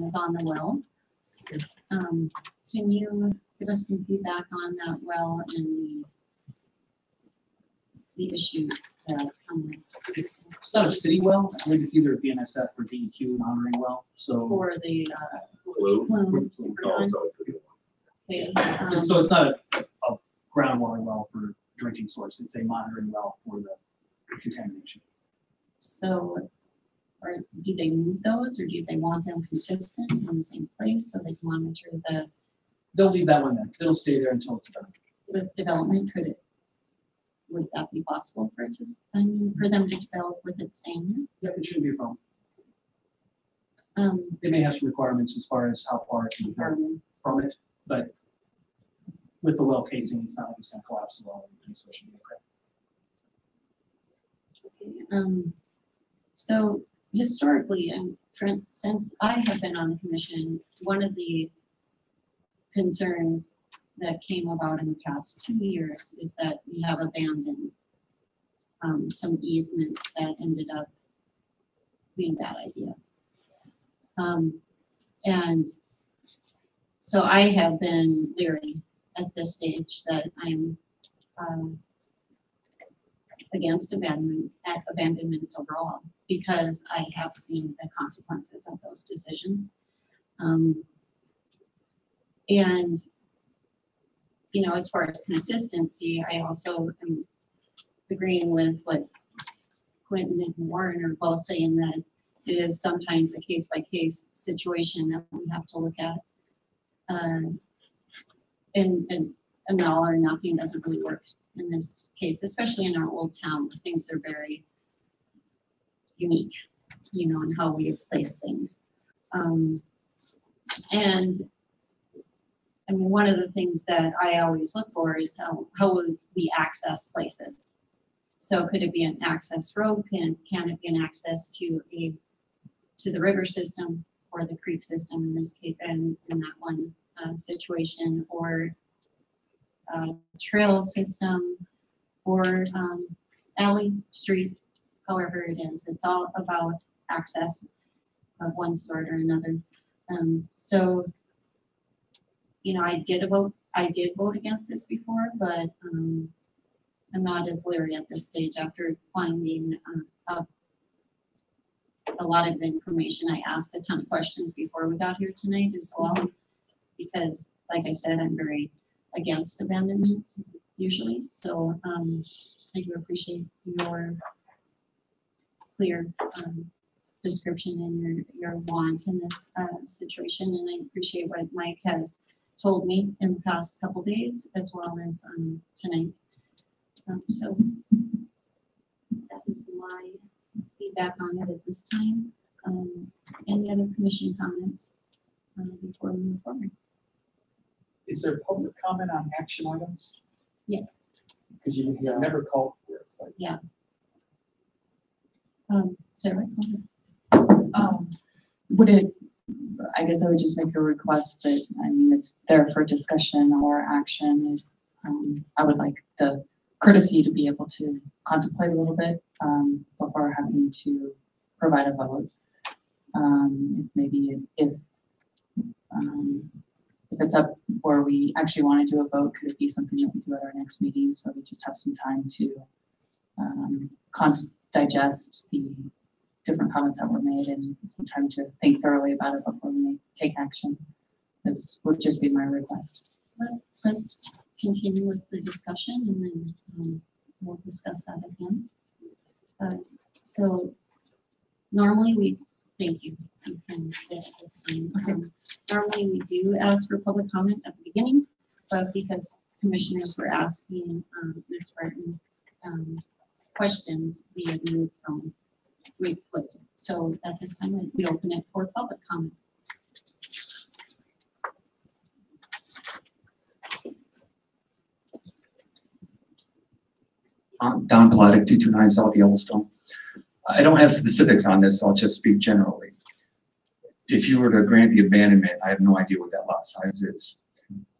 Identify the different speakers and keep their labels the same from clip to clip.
Speaker 1: is on the well. Can you give us some feedback on that well and the issues that
Speaker 2: It's not a city well. I think it's either a BNSF or DEQ monitoring well. So,
Speaker 1: for the
Speaker 3: Blue.
Speaker 1: plume superfund? Okay,
Speaker 2: and so it's not a groundwater well for drinking source. It's a monitoring well for the contamination.
Speaker 1: so, or do they move those, or do they want them consistent in the same place so they can monitor the
Speaker 2: They'll leave that one there. It'll stay there until it's done.
Speaker 1: with development? Would that be possible for it to, for them to develop with it staying
Speaker 2: Yeah, it shouldn't be a problem.
Speaker 1: there?
Speaker 2: They may have some requirements as far as how far it can be built from it, but with the well casing, it's not like it's going to collapse the well, so it should be okay.
Speaker 1: So historically, and since I have been on the commission, one of the concerns that came about in the past 2 years is that we have abandoned some easements that ended up being bad ideas. And so I have been leery at this stage that I'm against abandonments overall, because I have seen the consequences of those decisions. And, you know, as far as consistency, I also am agreeing with what Quentin and Warren are both saying, that it is sometimes a case-by-case situation that we have to look at. And an all or nothing doesn't really work in this case, especially in our old town, where things are very unique, you know, in how we place things. And I mean, one of the things that I always look for is how would we access places? So could it be an access road? Can it be an access to the river system or the creek system in this case, and in that one situation, or trail system, or alley, street, however it is. It's all about access of one sort or another. So, you know, I did vote against this before, but I'm not as leery at this stage after finding a lot of information. I asked a ton of questions before we got here tonight as well, because like I said, I'm very against abandonments usually. So I do appreciate your clear description and your want in this situation, and I appreciate what Mike has told me in the past couple days as well as tonight. So that is my feedback on it at this time. Any other commission comments before we move forward?
Speaker 4: Is there public comment on action items?
Speaker 1: Yes.
Speaker 4: Because you never called for it. So.
Speaker 1: Yeah. Sarah,
Speaker 5: would it, I guess I would just make a request that, I mean, it's there for discussion or action. I would like the courtesy to be able to contemplate a little bit before having to provide a vote. Maybe if it's up where we actually want to do a vote, could it be something that we do at our next meeting, so we just have some time to digest the different comments that were made and some time to think thoroughly about it before we take action. This would just be my request.
Speaker 1: let's continue with the discussion, and then we'll discuss that again. So normally thank you. You can sit at this time. Normally we do ask for public comment at the beginning, but because commissioners were asking Ms. Barton questions, we had moved from reflected. So at this time we open it for public comment.
Speaker 6: Don Pladek, 229 South Yellowstone. I don't have specifics on this, so I'll just speak generally. If you were to grant the abandonment, I have no idea what that lot size is,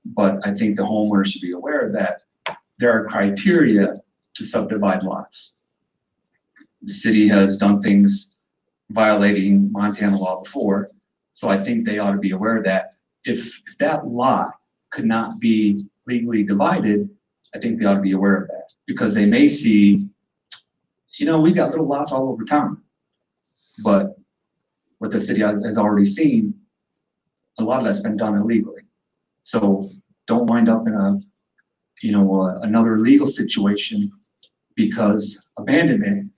Speaker 6: but I think the homeowner should be aware that there are criteria to subdivide lots. The city has done things violating Montana law before, So I think they ought to be aware that if that lot could not be legally divided, I think they ought to be aware of that, because they may see, we've got little lots all over town. But what the city has already seen, a lot of that's been done illegally. So don't wind up in another legal situation, because abandonment,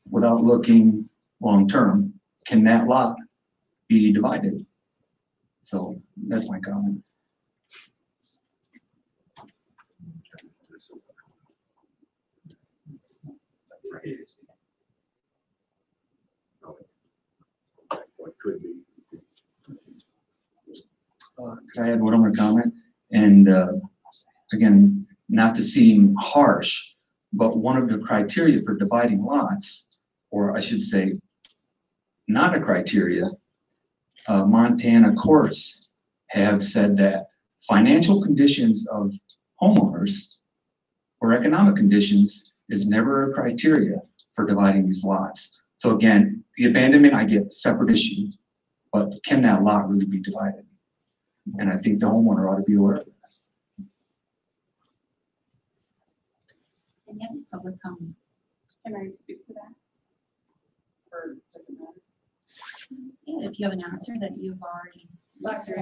Speaker 6: without looking long-term, can that lot be divided? So that's my comment.
Speaker 3: What could be.
Speaker 6: Could I add one more comment? And again, not to seem harsh, but one of the criteria for dividing lots, or I should say, not a criteria, Montana courts have said that financial conditions of homeowners or economic conditions is never a criteria for dividing these lots. So again, the abandonment, I get separate issue, but can that lot really be divided? And I think the homeowner ought to be aware of that.
Speaker 1: Any other public comment?
Speaker 5: Can I speak to that? Or does it matter?
Speaker 1: Yeah, if you have an answer that you've already researched.
Speaker 5: I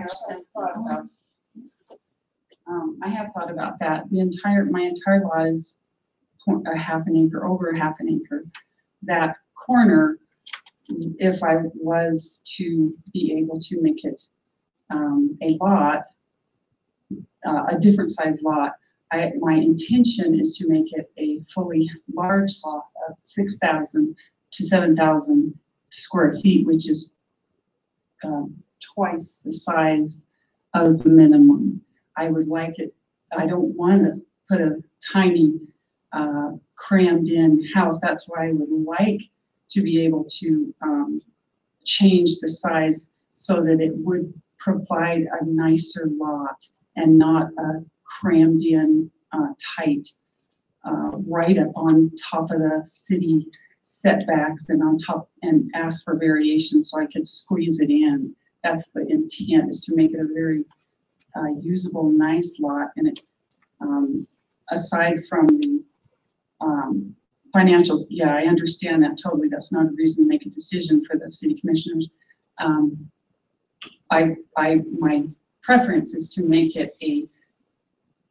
Speaker 5: have thought about that. My entire lot is a half an acre, over a half an acre. That corner, if I was to be able to make it a lot, a different size lot, my intention is to make it a fully large lot of 6,000 to 7,000 square feet, which is twice the size of the minimum. I would like it, I don't want to put a tiny crammed in house. That's why I would like to be able to change the size so that it would provide a nicer lot and not a crammed in tight right up on top of the city setbacks and on top, and ask for variation so I could squeeze it in. That's the intent, is to make it a very usable, nice lot. And it, aside from the financial, yeah, I understand that totally. That's not a reason to make a decision for the city commissioners. My preference is to make it a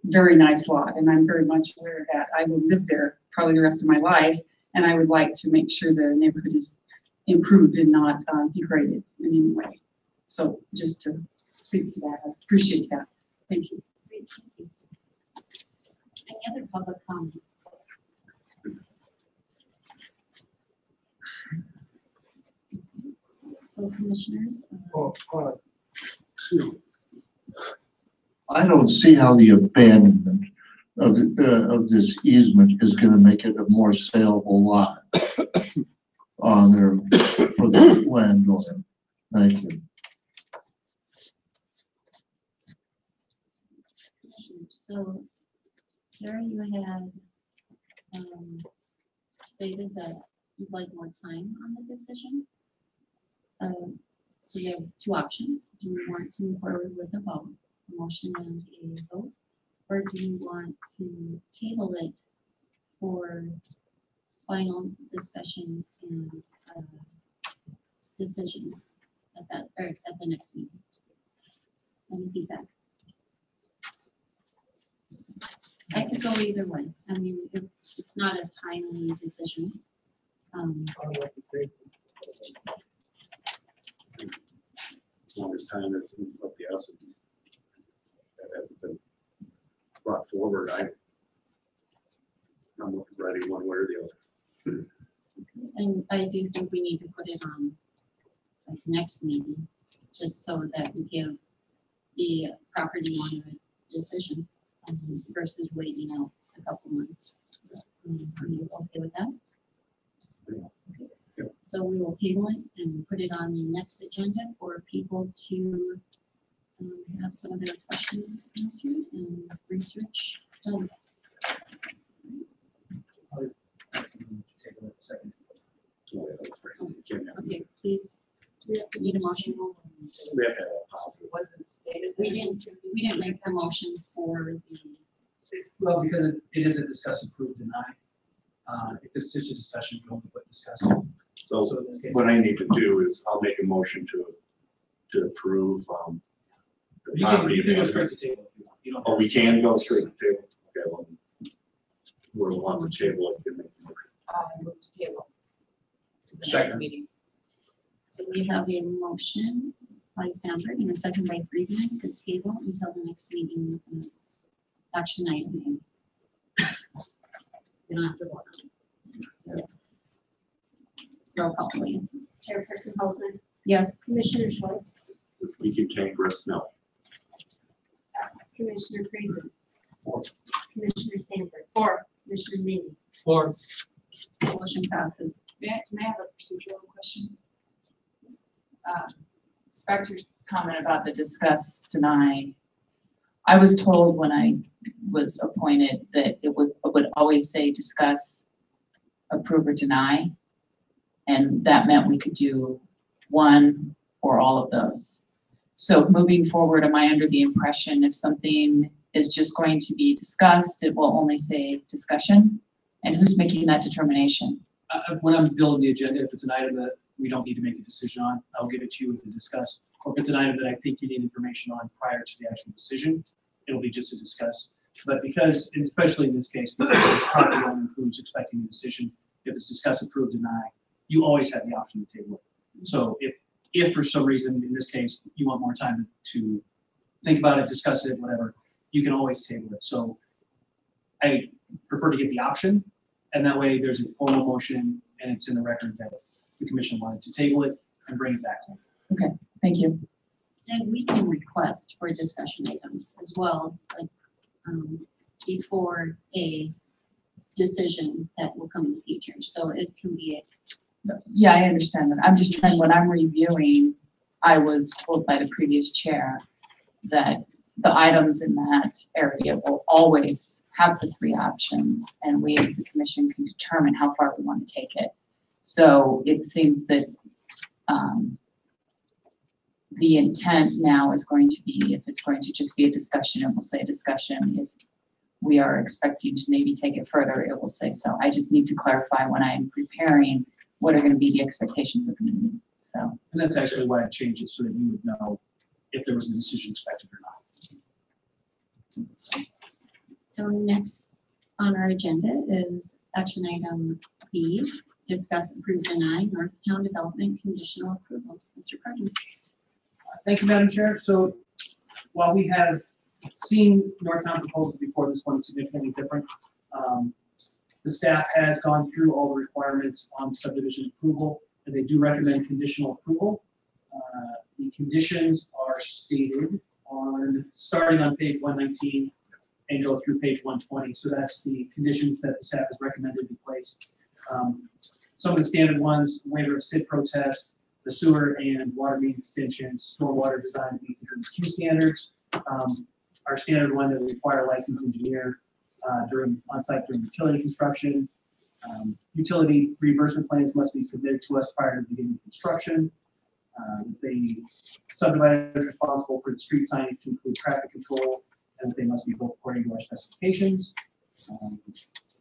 Speaker 5: very nice lot, and I'm very much aware that I will live there probably the rest of my life, and I would like to make sure the neighborhood is improved and not degraded in any way. So just to speak to that, I appreciate that. Thank you.
Speaker 1: Great, thank you. Any other public comment? So commissioners,
Speaker 3: I don't see how the abandonment of this easement is going to make it a more saleable lot on there for the landowner. Thank you.
Speaker 1: so Sarah, you had stated that you'd like more time on the decision. So you have two options. Do you want to move forward with a vote, a motion and a vote? Or do you want to table it for final discussion and decision at the next meeting? Any feedback? I could go either way. I mean, it's not a timely decision.
Speaker 7: As long as time is of the essence, that hasn't been brought forward, I'm ready one way or the other.
Speaker 1: And I do think we need to put it on the next meeting, just so that we give the property owner a decision versus waiting out a couple months. Are you okay with that?
Speaker 7: Yeah.
Speaker 1: So we will table it and put it on the next agenda for people to have some of their questions answered and research done.
Speaker 2: Take a second.
Speaker 7: Oh, yeah, that's right. You can't have-
Speaker 1: Okay, please Need a motion?
Speaker 7: We have to have a positive.
Speaker 4: Wasn't stated.
Speaker 1: We didn't make the motion for the,
Speaker 2: Well, because it is a discuss, approve, deny. If it's just a discussion, we don't put discuss.
Speaker 7: So
Speaker 2: So in this case,
Speaker 7: what I need to do is I'll make a motion to approve, the property.
Speaker 2: you can go straight
Speaker 7: abandonment.
Speaker 2: to table. If you want. You don't
Speaker 7: Oh, we can go straight to table? Okay, well, we're on the table, I can make the motion.
Speaker 5: Move to table. To the next
Speaker 7: Second.
Speaker 5: meeting.
Speaker 1: so we have a motion by Sandberg and a second by Friedman to table until the next meeting. Action item. You don't have to vote on it. Yes. Roll call, please.
Speaker 8: Chairperson Holtzman,
Speaker 1: Yes.
Speaker 8: Commissioner Schwartz,
Speaker 7: This leaking tank rust, no.
Speaker 8: Commissioner Friedman.
Speaker 2: Four.
Speaker 8: Commissioner Sandberg.
Speaker 5: Four.
Speaker 8: Commissioner Meany.
Speaker 2: Four.
Speaker 1: Motion passes.
Speaker 5: May I have a procedural question? Spector's comment about the discuss, deny. I was told when I was appointed that it would always say discuss, approve or deny. And that meant we could do one or all of those. So moving forward, am I under the impression if something is just going to be discussed, it will only say discussion? And who's making that determination?
Speaker 2: When I'm building the agenda, if it's an item that we don't need to make a decision on, I'll give it to you as a discuss. Or if it's an item that I think you need information on prior to the actual decision, it'll be just a discuss. But because, and especially in this case, the property owner who's expecting a decision, if it's discuss, approve, deny, you always have the option to table it. So if for some reason, in this case, you want more time to think about it, discuss it, whatever, you can always table it. So I prefer to give the option, and that way there's a formal motion and it's in the record that the commission wanted to table it and bring it back home.
Speaker 5: Thank you.
Speaker 1: And we can request for discussion items as well, like, before a decision that will come in the future. So it can be
Speaker 5: Yeah, I understand that. I'm just trying, when I'm reviewing, I was told by the previous chair that the items in that area will always have the three options, and we as the commission can determine how far we want to take it. So it seems that the intent now is going to be, if it's going to just be a discussion, it will say discussion. If we are expecting to maybe take it further, it will say so. I just need to clarify when I'm preparing what are going to be the expectations of the meeting. So,
Speaker 2: And that's actually why I changed it, so that you would know if there was a decision expected or not.
Speaker 1: So next on our agenda is action item B, discuss, approve, deny Northtown Development Conditional Approval. Mr. Carnes.
Speaker 2: Thank you, Madam Chair. So while we have seen Northtown proposals before, this one is significantly different. The staff has gone through all the requirements on subdivision approval, and they do recommend conditional approval. The conditions are stated starting on page 119 and go through page 120. So that's the conditions that the staff has recommended be placed. Some of the standard ones, waiver of SID protest, the sewer and water main extensions, stormwater design that meets the Q standards. Our standard one that require a licensed engineer on-site during utility construction. Utility reimbursement plans must be submitted to us prior to beginning construction. The subdivider is responsible for the street signage to include traffic control, and that they must be built according to our specifications.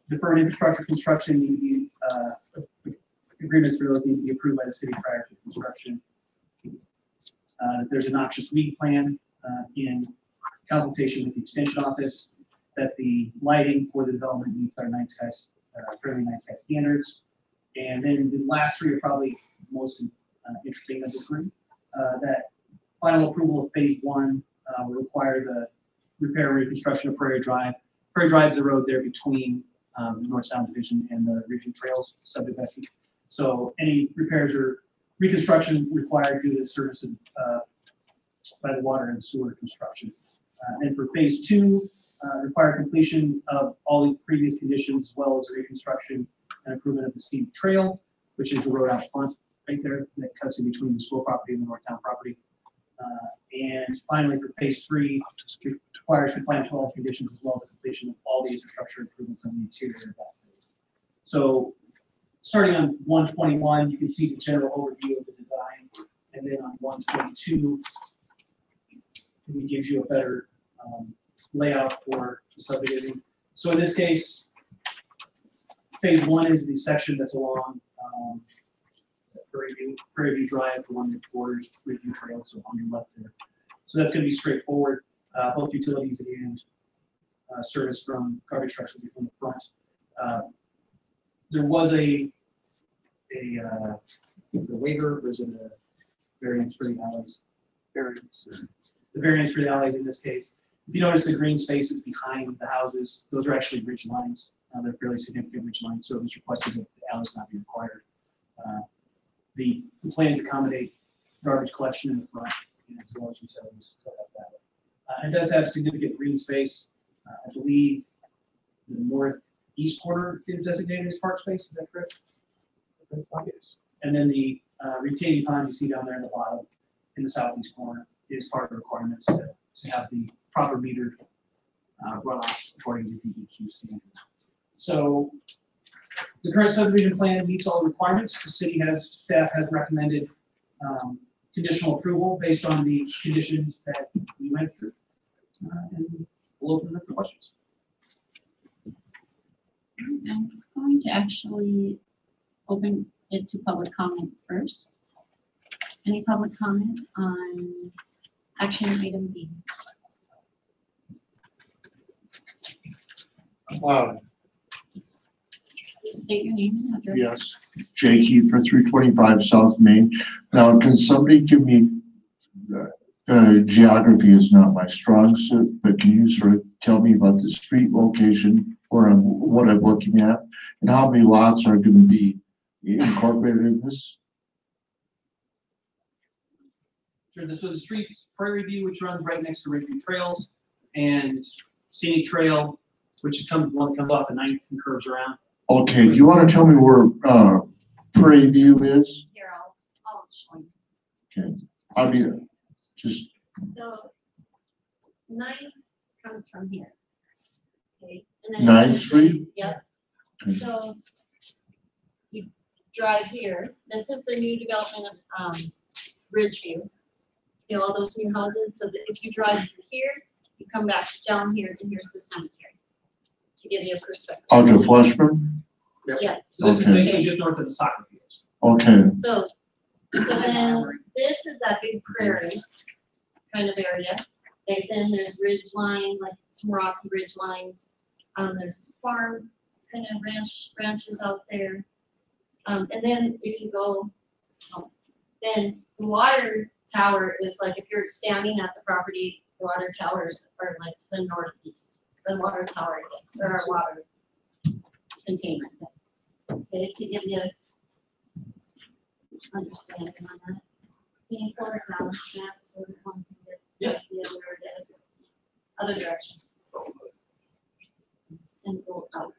Speaker 2: Deferred infrastructure construction need to be, agreements for those need to be approved by the city prior to construction. There's a noxious weed plan in consultation with the extension office, that the lighting for the development meets our fairly night sky standards. And then the last three are probably most interesting of the three. That final approval of phase one will require the repair and reconstruction of Prairie Drive. Prairie Drive is the road there between Northtown Division and the Region Trails subdivision. So any repairs or reconstruction required due to the service of, by the water and sewer construction. And for phase two, require completion of all the previous conditions, as well as reconstruction and improvement of the scenic trail, which is the road out front right there that cuts in between the school property and the Northtown property. And finally, for phase three, requires compliance with all conditions, as well as the completion of all the infrastructure improvements on the interior of that phase. So starting on 121, you can see the general overview of the design and then on 122, it gives you a better layout for the subdivision. So in this case, phase 1 is the section that's along Prairie View Drive, the one that borders Review Trail, so on your left there. So that's going to be straightforward. Both utilities and service from garbage trucks will be from the front. There was a waiver, there's a variance for the alleys. The variance for the alleys in this case. If you notice the green spaces behind the houses, those are actually ridge lines. They're fairly significant ridge lines, so it was requested that the alleys not be required. The plans accommodate garbage collection in the front, as well as utilities. It does have significant green space. I believe the northeast corner is designated as park space, is that correct? Yes. And then the retaining pond you see down there in the bottom, in the southeast corner, is part of the requirements to have the proper metered runoff according to DEQ standards. So the current subdivision plan meets all the requirements. The staff has recommended conditional approval based on the conditions that we went through. And we'll open it up for questions.
Speaker 1: I'm going to actually open it to public comment first. Any public comment on action item B? Please state your name and address.
Speaker 3: Yes, Jake Kiefer, 325 South Main. Now, can somebody give me, geography is not my strong suit, but can you sort of tell me about the street location or what I'm looking at and how many lots are going to be incorporated in this?
Speaker 2: Sure. So the streets, Prairie View, which runs right next to Review Trails, and Scenic Trail, which comes off the 9th and curves around.
Speaker 3: Okay, do you want to tell me where Prairie View is?
Speaker 1: Here, I'll show you.
Speaker 3: Okay, how do you just?
Speaker 1: So 9th comes from here. Okay. And then
Speaker 3: 9th Street?
Speaker 1: Yep.
Speaker 3: Okay.
Speaker 1: So you drive here. This is the new development of Ridgeview. You know, all those new houses. So that if you drive through here, you come back down here, and here's the cemetery. To give you a perspective.
Speaker 3: Out of Fleshman?
Speaker 1: Yeah.
Speaker 2: So this is
Speaker 3: Okay.
Speaker 2: basically just north of the soccer fields.
Speaker 3: Okay,
Speaker 1: So then this is that big prairie kind of area. And then there's ridge line, like some rocky ridge lines. There's farm kind of ranches out there. And then if you go, then the water tower is like if you're standing at the property, the water towers are like to the northeast. The water tower is, or our water containment. Okay, to give you understanding on that. Can you pull it down the map so that one can get an idea where it is? Other direction. And go out.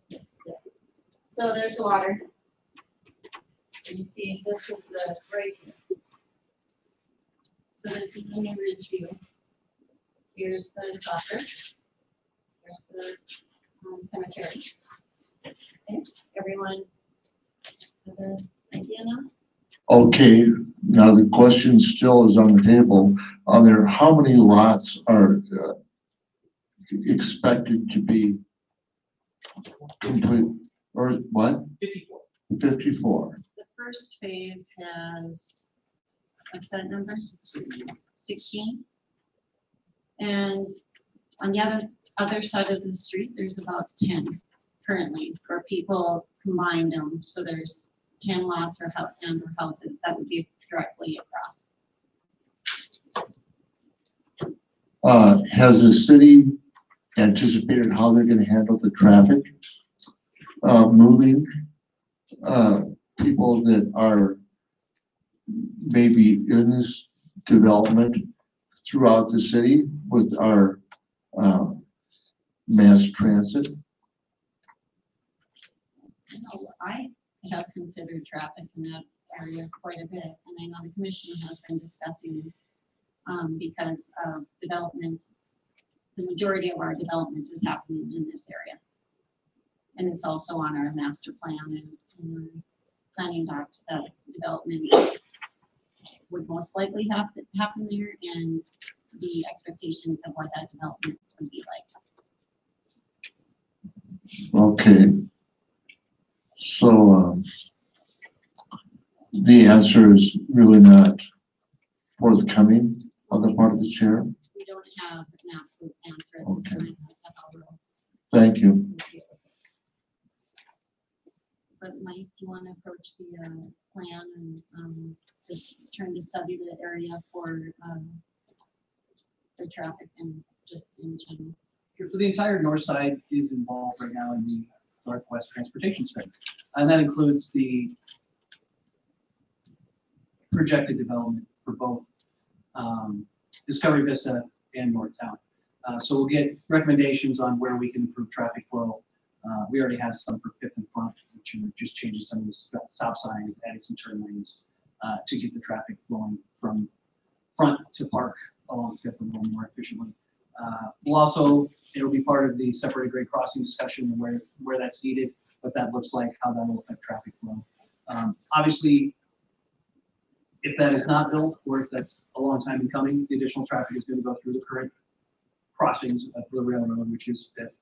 Speaker 1: Yeah. So there's the water. So you see, this is the right here. So this is the new ridge view. Here's the soccer. Here's the cemetery. Okay, everyone have an idea now?
Speaker 3: okay, now the question still is on the table. On there, how many lots are expected to be complete, or what?
Speaker 2: 54.
Speaker 3: 54.
Speaker 1: The first phase has, what's that number? 16. And on the other side of the street, there's about 10 currently, where people combined them. So there's 10 lots or houses that would be directly across.
Speaker 3: Has the city anticipated how they're going to handle the traffic moving people that are maybe in this development throughout the city with our mass transit?
Speaker 1: I have considered traffic in that area quite a bit, and I know the commission has been discussing because of development. The majority of our development is happening in this area. And it's also on our master plan and planning docs that development would most likely happen there and the expectations of what that development would be like.
Speaker 3: Okay. So, the answer is really not forthcoming on the part of the chair.
Speaker 1: We don't have an absolute answer at this time as to how we'll.
Speaker 3: Thank you.
Speaker 1: But Mike, do you want to approach the plan and just trying to study the area for traffic and just in general?
Speaker 2: Sure. So the entire north side is involved right now in the Northwest Transportation Study. And that includes the projected development for both Discovery Vista and Northtown. So we'll get recommendations on where we can improve traffic flow. We already have some for Fifth and Front, which are just changing some of the stop signs, adding some turn lanes to get the traffic flowing from Front to Park along Fifth a little more efficiently. We'll also, it'll be part of the separated grade crossing discussion and where that's needed, what that looks like, how that will affect traffic flow. Obviously, if that is not built, or if that's a long time in coming, the additional traffic is going to go through the current crossings of the railroad, which is Fifth,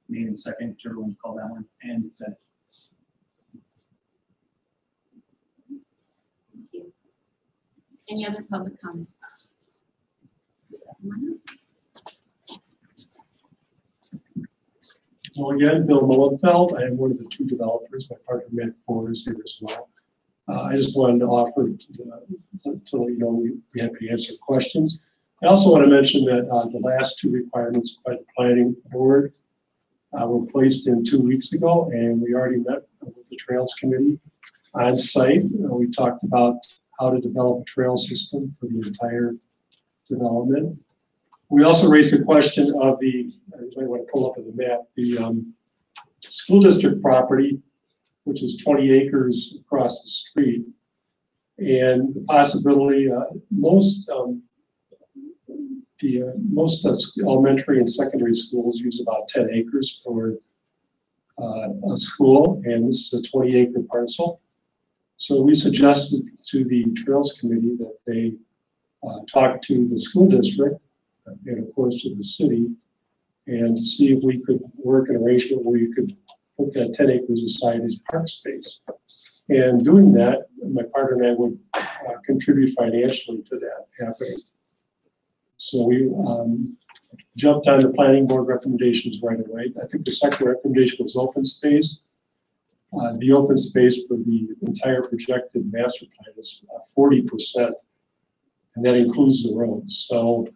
Speaker 2: Main and Second, whichever one you call that one, and Fifth.
Speaker 1: Thank you. Any other public comment?
Speaker 9: Well, again, Bill Mullenfeld, I am one of the two developers. My partner Matt Ford is here as well. I just wanted to offer to let you know we'd be happy to answer questions. I also want to mention that the last two requirements by the planning board were placed in 2 weeks ago, and we already met with the Trails Committee on site. We talked about how to develop a trail system for the entire development. We also raised the question of the, I might want to pull up on the map, the school district property, which is 20 acres across the street, and the possibility most elementary and secondary schools use about 10 acres for a school, and this is a 20-acre parcel. So we suggested to the Trails Committee that they talk to the school district and of course to the city, and see if we could work an arrangement where you could put that 10 acres aside as park space. And doing that, my partner and I would contribute financially to that happening. So we jumped on the planning board recommendations right away. I think the second recommendation was open space. The open space for the entire projected master plan is 40%, and that includes the roads. So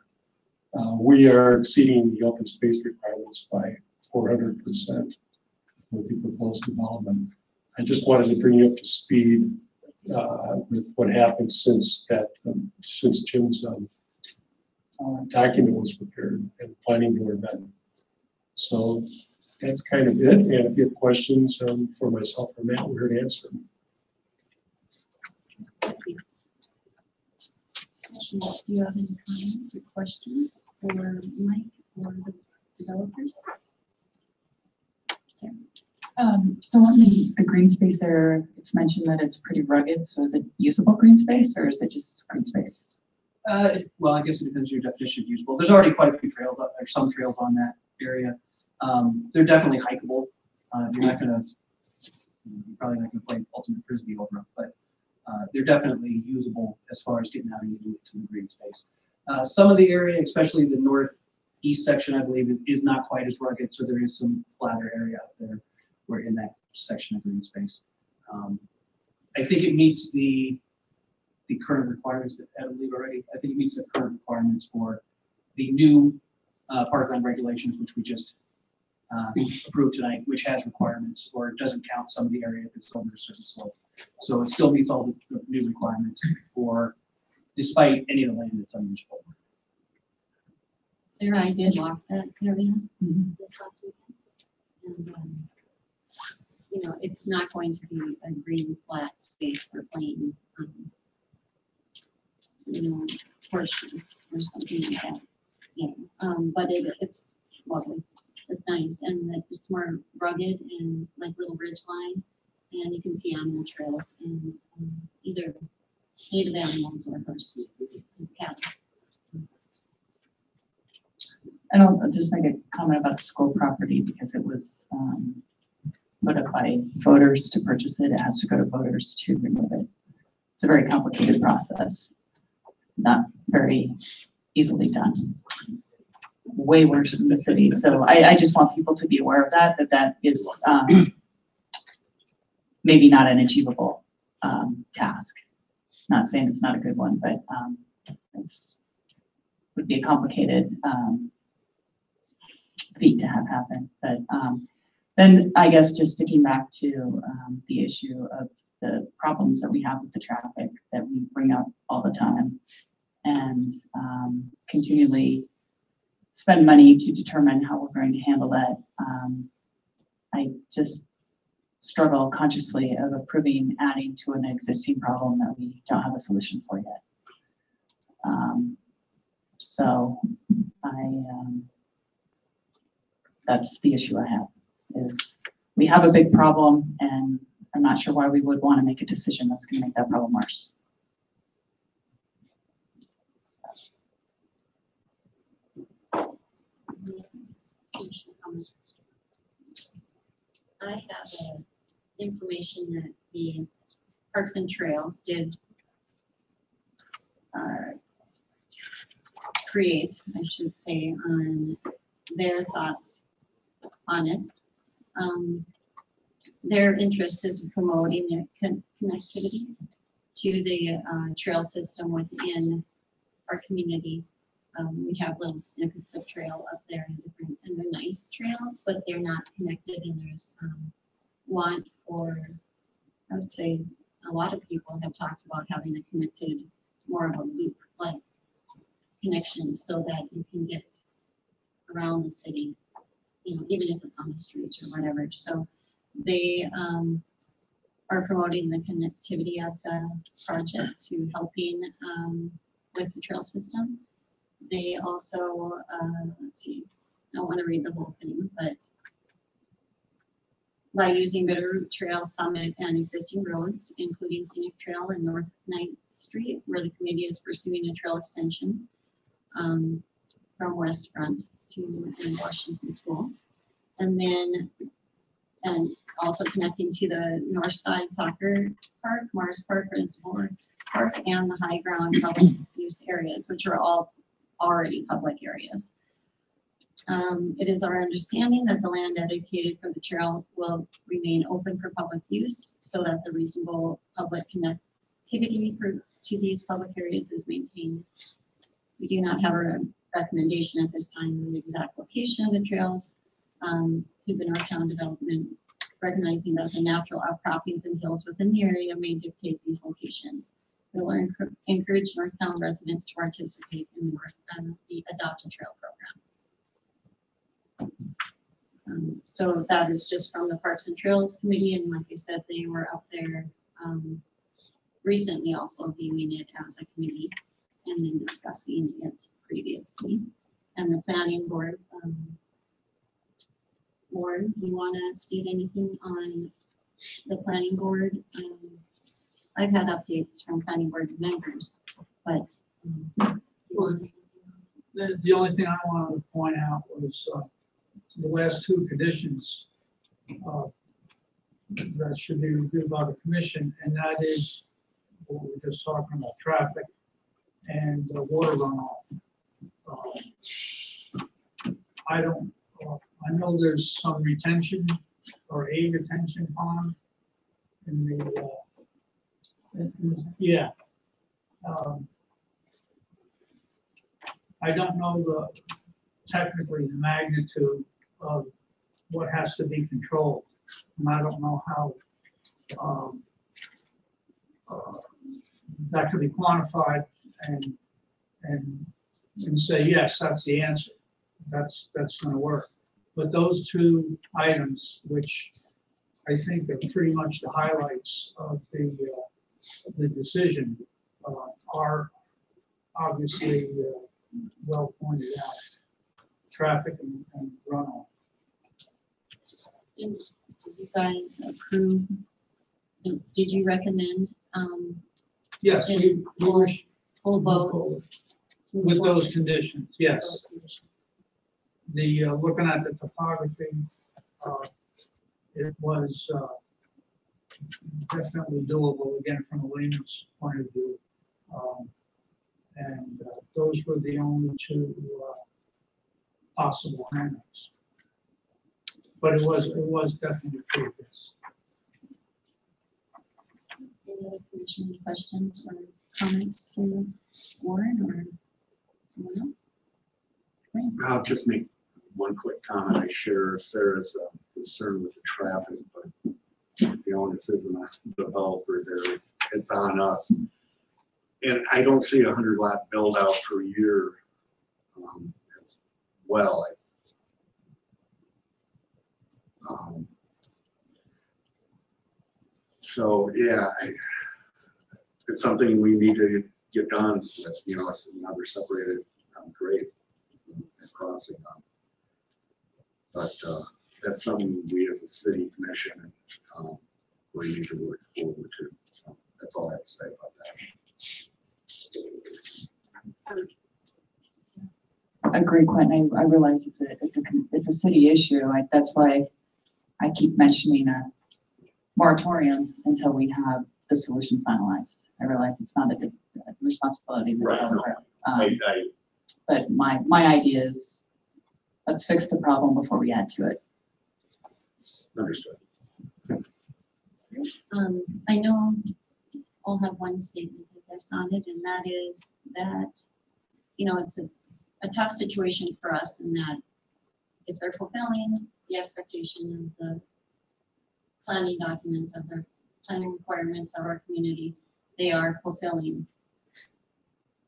Speaker 9: we are exceeding the open space requirements by 400% with the proposed development. I just wanted to bring you up to speed with what happened since Jim's document was prepared and the planning board met. So that's kind of it. And if you have questions for myself or Matt, we're here to answer them.
Speaker 1: Thank you. Commissioners, do you have any comments or questions for Mike or the developers? Sarah?
Speaker 5: So on the green space there, it's mentioned that it's pretty rugged. So is it usable green space or is it just green space?
Speaker 2: Well, I guess it depends on your definition of usable. There's already quite a few trails, or some trails on that area. They're definitely hikeable. You're probably not gonna play ultimate frisbee over them, but they're definitely usable as far as getting out and into the green space. Some of the area, especially the northeast section, I believe, is not quite as rugged, so there is some flatter area out there. We're in that section of green space. I think it meets the current requirements that I believe already. I think it meets the current requirements for the new parkland regulations, which we just approved tonight, which has requirements or doesn't count some of the area if it's over a certain slope. So it still meets all the new requirements for, despite any of the land that's unusable.
Speaker 1: Sarah, I did walk that area this last weekend. And, you know, it's not going to be a green flat space for playing, you know, portion or something like that. Yeah, but it's lovely. It's nice, and that it's more rugged and like little ridge line, and you can see animal trails and either native animals or horses and cattle.
Speaker 5: And I'll just make a comment about the school property because it was put up by voters to purchase it. It has to go to voters to remove it. It's a very complicated process, not very easily done. It's way worse than the city. So I just want people to be aware of that is maybe not an achievable task. Not saying it's not a good one, but it's would be a complicated feat to have happen. But then I guess just sticking back to the issue of the problems that we have with the traffic that we bring up all the time and continually spend money to determine how we're going to handle that. I just struggle consciously of approving adding to an existing problem that we don't have a solution for yet. So that's the issue I have, is we have a big problem and I'm not sure why we would want to make a decision that's going to make that problem worse.
Speaker 1: I have information that the Parks and Trails did create, I should say, on their thoughts on it. Their interest is promoting the connectivity to the trail system within our community. We have little snippets of trail up there and they're nice trails, but they're not connected, and there's want for, I would say, a lot of people have talked about having a connected, more of a loop like connection so that you can get around the city, you know, even if it's on the street or whatever. So they are promoting the connectivity of the project to helping with the trail system. They also, let's see, I don't want to read the whole thing, but by using Bitterroot Trail Summit and existing roads, including Scenic Trail and North 9th Street, where the committee is pursuing a trail extension from West Front to Washington School. And then, and also connecting to the North Side Soccer Park, Mars Park, Reservoir Park, and the High Ground public use areas, which are all already public areas. It is our understanding that the land dedicated for the trail will remain open for public use so that the reasonable public connectivity to these public areas is maintained. We do not have a recommendation at this time on the exact location of the trails to the Northtown development, recognizing that the natural outcroppings and hills within the area may dictate these locations. We will encourage Northtown residents to participate in the Adopt a Trail program. So that is just from the Parks and Trails Committee, and like I said, they were up there recently also viewing it as a committee and then discussing it previously. And the planning board, do you want to state anything on the planning board? I've had updates from planning board members, but
Speaker 4: The only thing I wanted to point out was the last two conditions that should be reviewed by the commission, and that is what we were just talking about, traffic and water runoff. I know there's some retention or a retention pond in the, yeah. I don't know technically the magnitude of what has to be controlled. And I don't know how that could be quantified and say, yes, that's the answer. That's going to work. But those two items, which I think are pretty much the highlights of the decision, are obviously well pointed out. Traffic and runoff.
Speaker 1: did you guys approve And did you recommend,
Speaker 4: Yes, we were
Speaker 1: full
Speaker 4: move
Speaker 1: vote?
Speaker 4: forward
Speaker 1: to move
Speaker 4: with
Speaker 1: forward
Speaker 4: those conditions,
Speaker 1: with
Speaker 4: yes.
Speaker 1: those conditions?
Speaker 4: The, looking at the topography, it was, definitely doable, again, from a layman's point of view. And those were the only two, possible handles. But it was definitely previous.
Speaker 1: Any other commission questions or comments to Warren or someone else? Great.
Speaker 7: I'll just make one quick comment. I share Sarah's concern with the traffic, but the onus isn't on the developer there. It's on us. And I don't see a 100 lot build out per year as well. So yeah, it's something we need to get done with, you know, another separated grade crossing. But that's something we as a city commission we need to work forward to. So that's all I have to say about that.
Speaker 5: Agree, Quentin. I realize it's a city issue. That's why I keep mentioning a moratorium until we have the solution finalized. I realize it's not a responsibility of the
Speaker 7: Right, no.
Speaker 5: developer.
Speaker 7: I
Speaker 5: But my idea is, let's fix the problem before we add to it.
Speaker 7: understood.
Speaker 1: I know I'll have one statement I guess on it, and that is that, you know, it's a tough situation for us in that if they're fulfilling the expectation of the planning documents, of their planning requirements of our community, they are fulfilling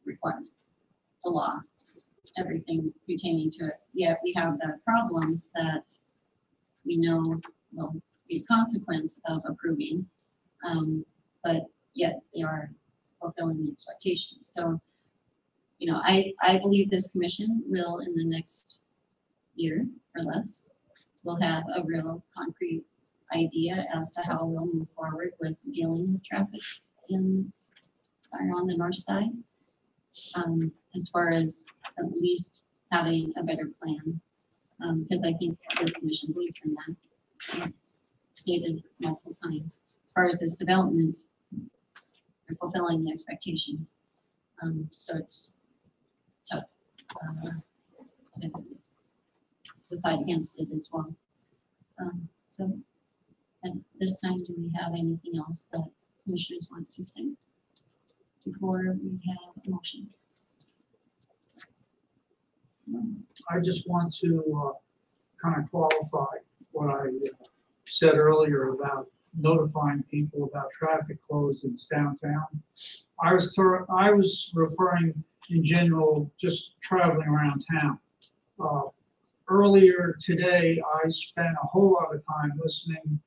Speaker 1: requirements, the law, everything pertaining to it. Yet we have the problems that we know will be a consequence of approving, but yet they are fulfilling the expectations. So, you know, I believe this commission will, in the next year or less, will have a real concrete idea as to how we'll move forward with dealing with traffic on the north side. As far as at least having a better plan, because I think this commission believes in that. And it's stated multiple times. As far as this development, they're fulfilling the expectations. So it's tough to decide against it as well. So at this time, do we have anything else that commissioners want to say before we have a motion?
Speaker 4: I just want to kind of qualify what I said earlier about notifying people about traffic closings downtown. I was referring in general, just traveling around town. Earlier today, I spent a whole lot of time listening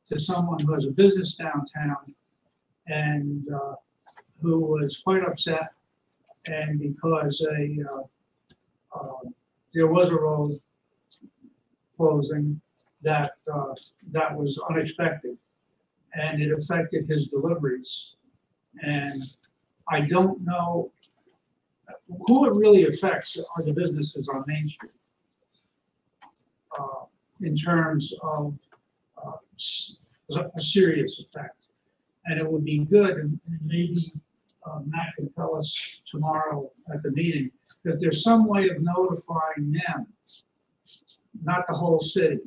Speaker 4: to someone who has a business downtown and who was quite upset, and because there was a road closing that was unexpected, and it affected his deliveries. And I don't know who it really affects are the businesses on Main Street in terms of a serious effect. And it would be good, and maybe Matt can tell us tomorrow at the meeting, that there's some way of notifying them, not the whole city.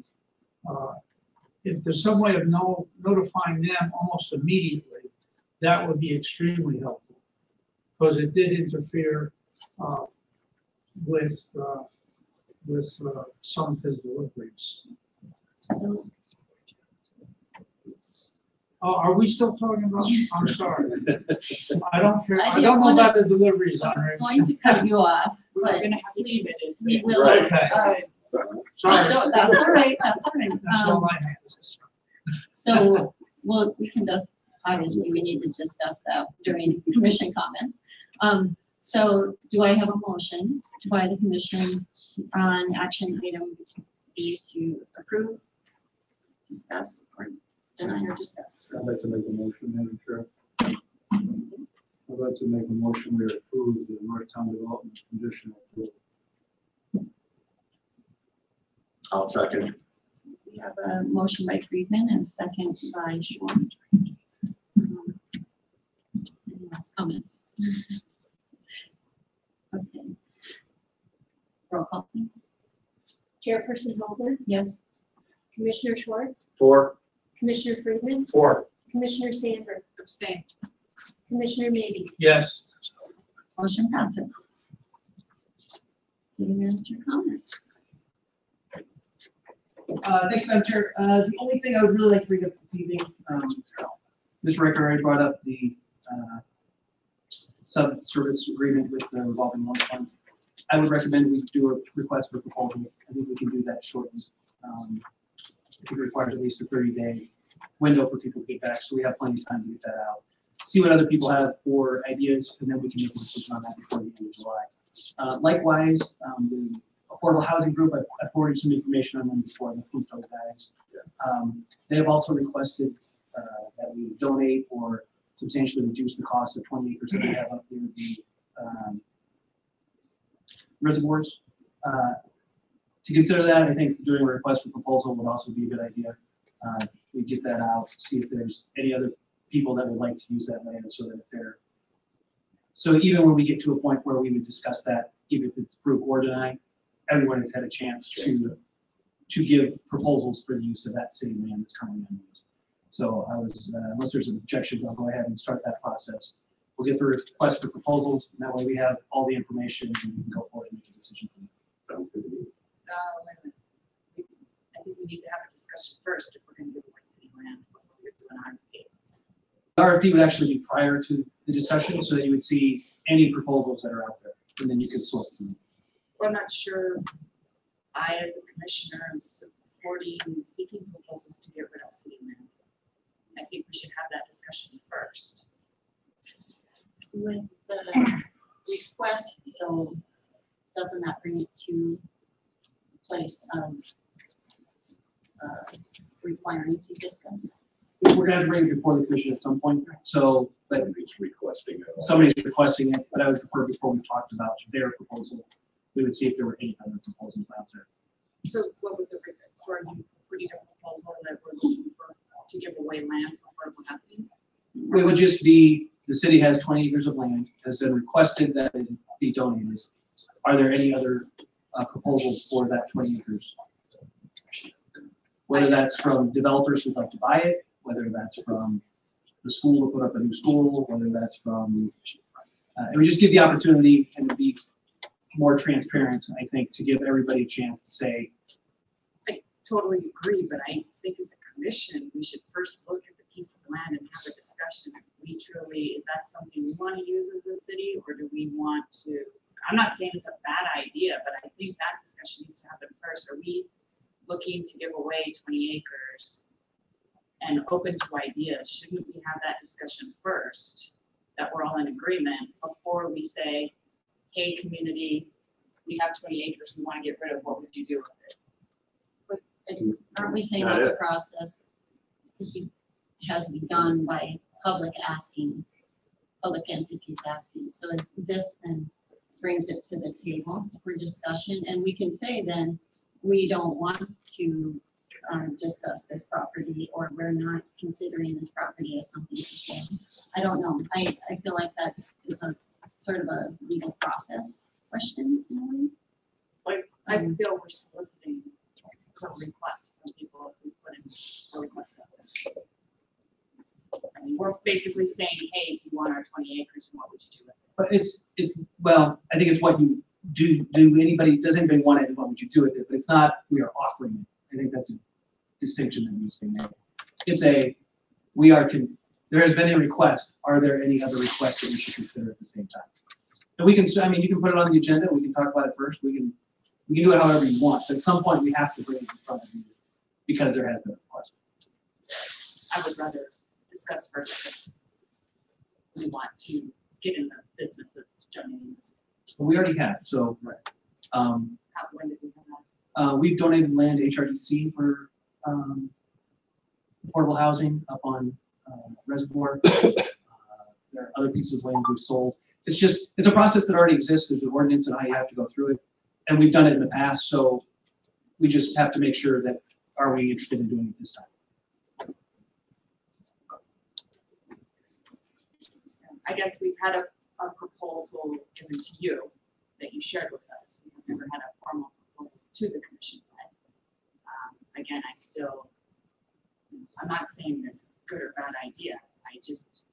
Speaker 4: If there's some way of notifying them almost immediately, that would be extremely helpful, because it did interfere with some of his deliveries.
Speaker 1: So,
Speaker 4: Oh, are we still talking about? I'm sorry. I don't care.
Speaker 1: I
Speaker 4: I don't know
Speaker 1: didn't
Speaker 4: about the deliveries
Speaker 1: I
Speaker 4: on
Speaker 1: was
Speaker 4: it.
Speaker 1: going to cut you off,
Speaker 8: We're
Speaker 1: but
Speaker 8: gonna have to leave it.
Speaker 1: we will.
Speaker 7: Right.
Speaker 4: Okay.
Speaker 1: So
Speaker 4: Sorry.
Speaker 1: that's all right, that's all right.
Speaker 4: That's all I have.
Speaker 1: So, well, we can just, obviously, we need to discuss that during commission comments. So do I have a motion by the commission on action item B to approve, discuss, or deny or discuss?
Speaker 10: I'd like to make a motion, Madam Chair. I'd like to make a motion we approve the Northtown Development Conditional Approval.
Speaker 7: I'll second.
Speaker 1: We have a motion by Friedman and a second by Schwartz. Any last comments? Okay. Roll call, please.
Speaker 8: Chairperson Holder,
Speaker 1: Yes.
Speaker 8: Commissioner Schwartz,
Speaker 7: 4.
Speaker 8: Commissioner Friedman,
Speaker 7: 4.
Speaker 8: Commissioner Sandberg. Abstain. Commissioner Maybe.
Speaker 4: Yes.
Speaker 1: Motion passes. City manager comments.
Speaker 2: Thank you, Madam Chair. The only thing I would really like to bring up this evening, Mr. Ricker already brought up the sub-service agreement with the revolving loan fund. I would recommend we do a request for proposal. I think we can do that shortly. It requires at least a 30-day window for people to get back, so we have plenty of time to get that out. See what other people have for ideas, and then we can make a decision on that before the end of July. Likewise, the Affordable Housing Group, I forwarded some information on them before, the food tote bags. They have also requested that we donate or substantially reduce the cost of 20 acres that we have up there, the reservoirs. To consider that, I think doing a request for proposal would also be a good idea. We get that out, see if there's any other people that would like to use that land so that if they're, so even when we get to a point where we would discuss that, even if it's approved or denied, everyone has had a chance to give proposals for the use of that city land that's currently unused. So I was, unless there's an objection, I'll go ahead and start that process. We'll get the request for proposals, and that way we have all the information and we can go forward and make a decision.
Speaker 7: Sounds good to me.
Speaker 5: Wait a minute. I think we need to have a discussion first if we're gonna give away city land before we're doing RFP.
Speaker 2: The RFP would actually be prior to the discussion, so that you would see any proposals that are out there, and then you could sort through.
Speaker 5: I'm not sure I, as a commissioner, am supporting seeking proposals to get rid of city land. I think we should have that discussion first.
Speaker 1: With the request, though, doesn't that bring it to a place of requiring to discuss?
Speaker 2: We're gonna have to bring it before the commission at some point, so, but
Speaker 7: Somebody's requesting it.
Speaker 2: somebody's requesting it, but I would prefer before we talked about their proposal, we would see if there were any other proposals out there.
Speaker 5: So what would the, so are you putting a proposal that we're looking for to give away land for affordable housing?
Speaker 2: It would just be, the city has 20 acres of land, has been requested that it be donated. Are there any other proposals for that 20 acres? Whether that's from developers who'd like to buy it, whether that's from the school to put up a new school, whether that's from, it would just give the opportunity and be more transparent, I think, to give everybody a chance to say,
Speaker 5: I totally agree, but I think as a commission, we should first look at the piece of land and have a discussion. We truly, is that something we want to use as a city, or do we want to, I'm not saying it's a bad idea, but I think that discussion needs to happen first. Are we looking to give away 20 acres and open to ideas? Shouldn't we have that discussion first, that we're all in agreement, before we say, hey, community, we have 20 acres, we want to get rid of, what would you do with it?
Speaker 1: Aren't we saying
Speaker 7: Not
Speaker 1: that the
Speaker 7: it.
Speaker 1: process has begun by public asking, public entities asking? So this then brings it to the table for discussion, and we can say then, we don't want to discuss this property, or we're not considering this property as something to sell. I don't know. I feel like that is a sort of a legal process question in a way.
Speaker 5: Like, I feel we're soliciting for requests from people if we put in a request. I mean, we're basically saying, hey, do you want our 20 acres, and what would you do with it?
Speaker 2: but it's, well, I think it's what you do does anybody want it, and what would you do with it? But it's not, we are offering it. I think that's a distinction that needs to be made. It's a, there has been a request. Are there any other requests that we should consider at the same time? And we can, I mean, you can put it on the agenda, we can talk about it first, we can do it however you want, but at some point we have to bring it in front of you because there has been a request.
Speaker 5: I would rather discuss first if we want to get in the business of donating.
Speaker 2: But we already have, so,
Speaker 5: When did we have that?
Speaker 2: we've donated land to HRDC for, affordable housing up on Reservoir. There are other pieces of land we've sold. It's a process that already exists. There's an ordinance and how you have to go through it. And we've done it in the past, so we just have to make sure that, are we interested in doing it this time?
Speaker 11: I guess we've had a proposal given to you that you shared with us. We've never had a formal proposal to the commission, but again, I'm not saying it's a good or bad idea. I just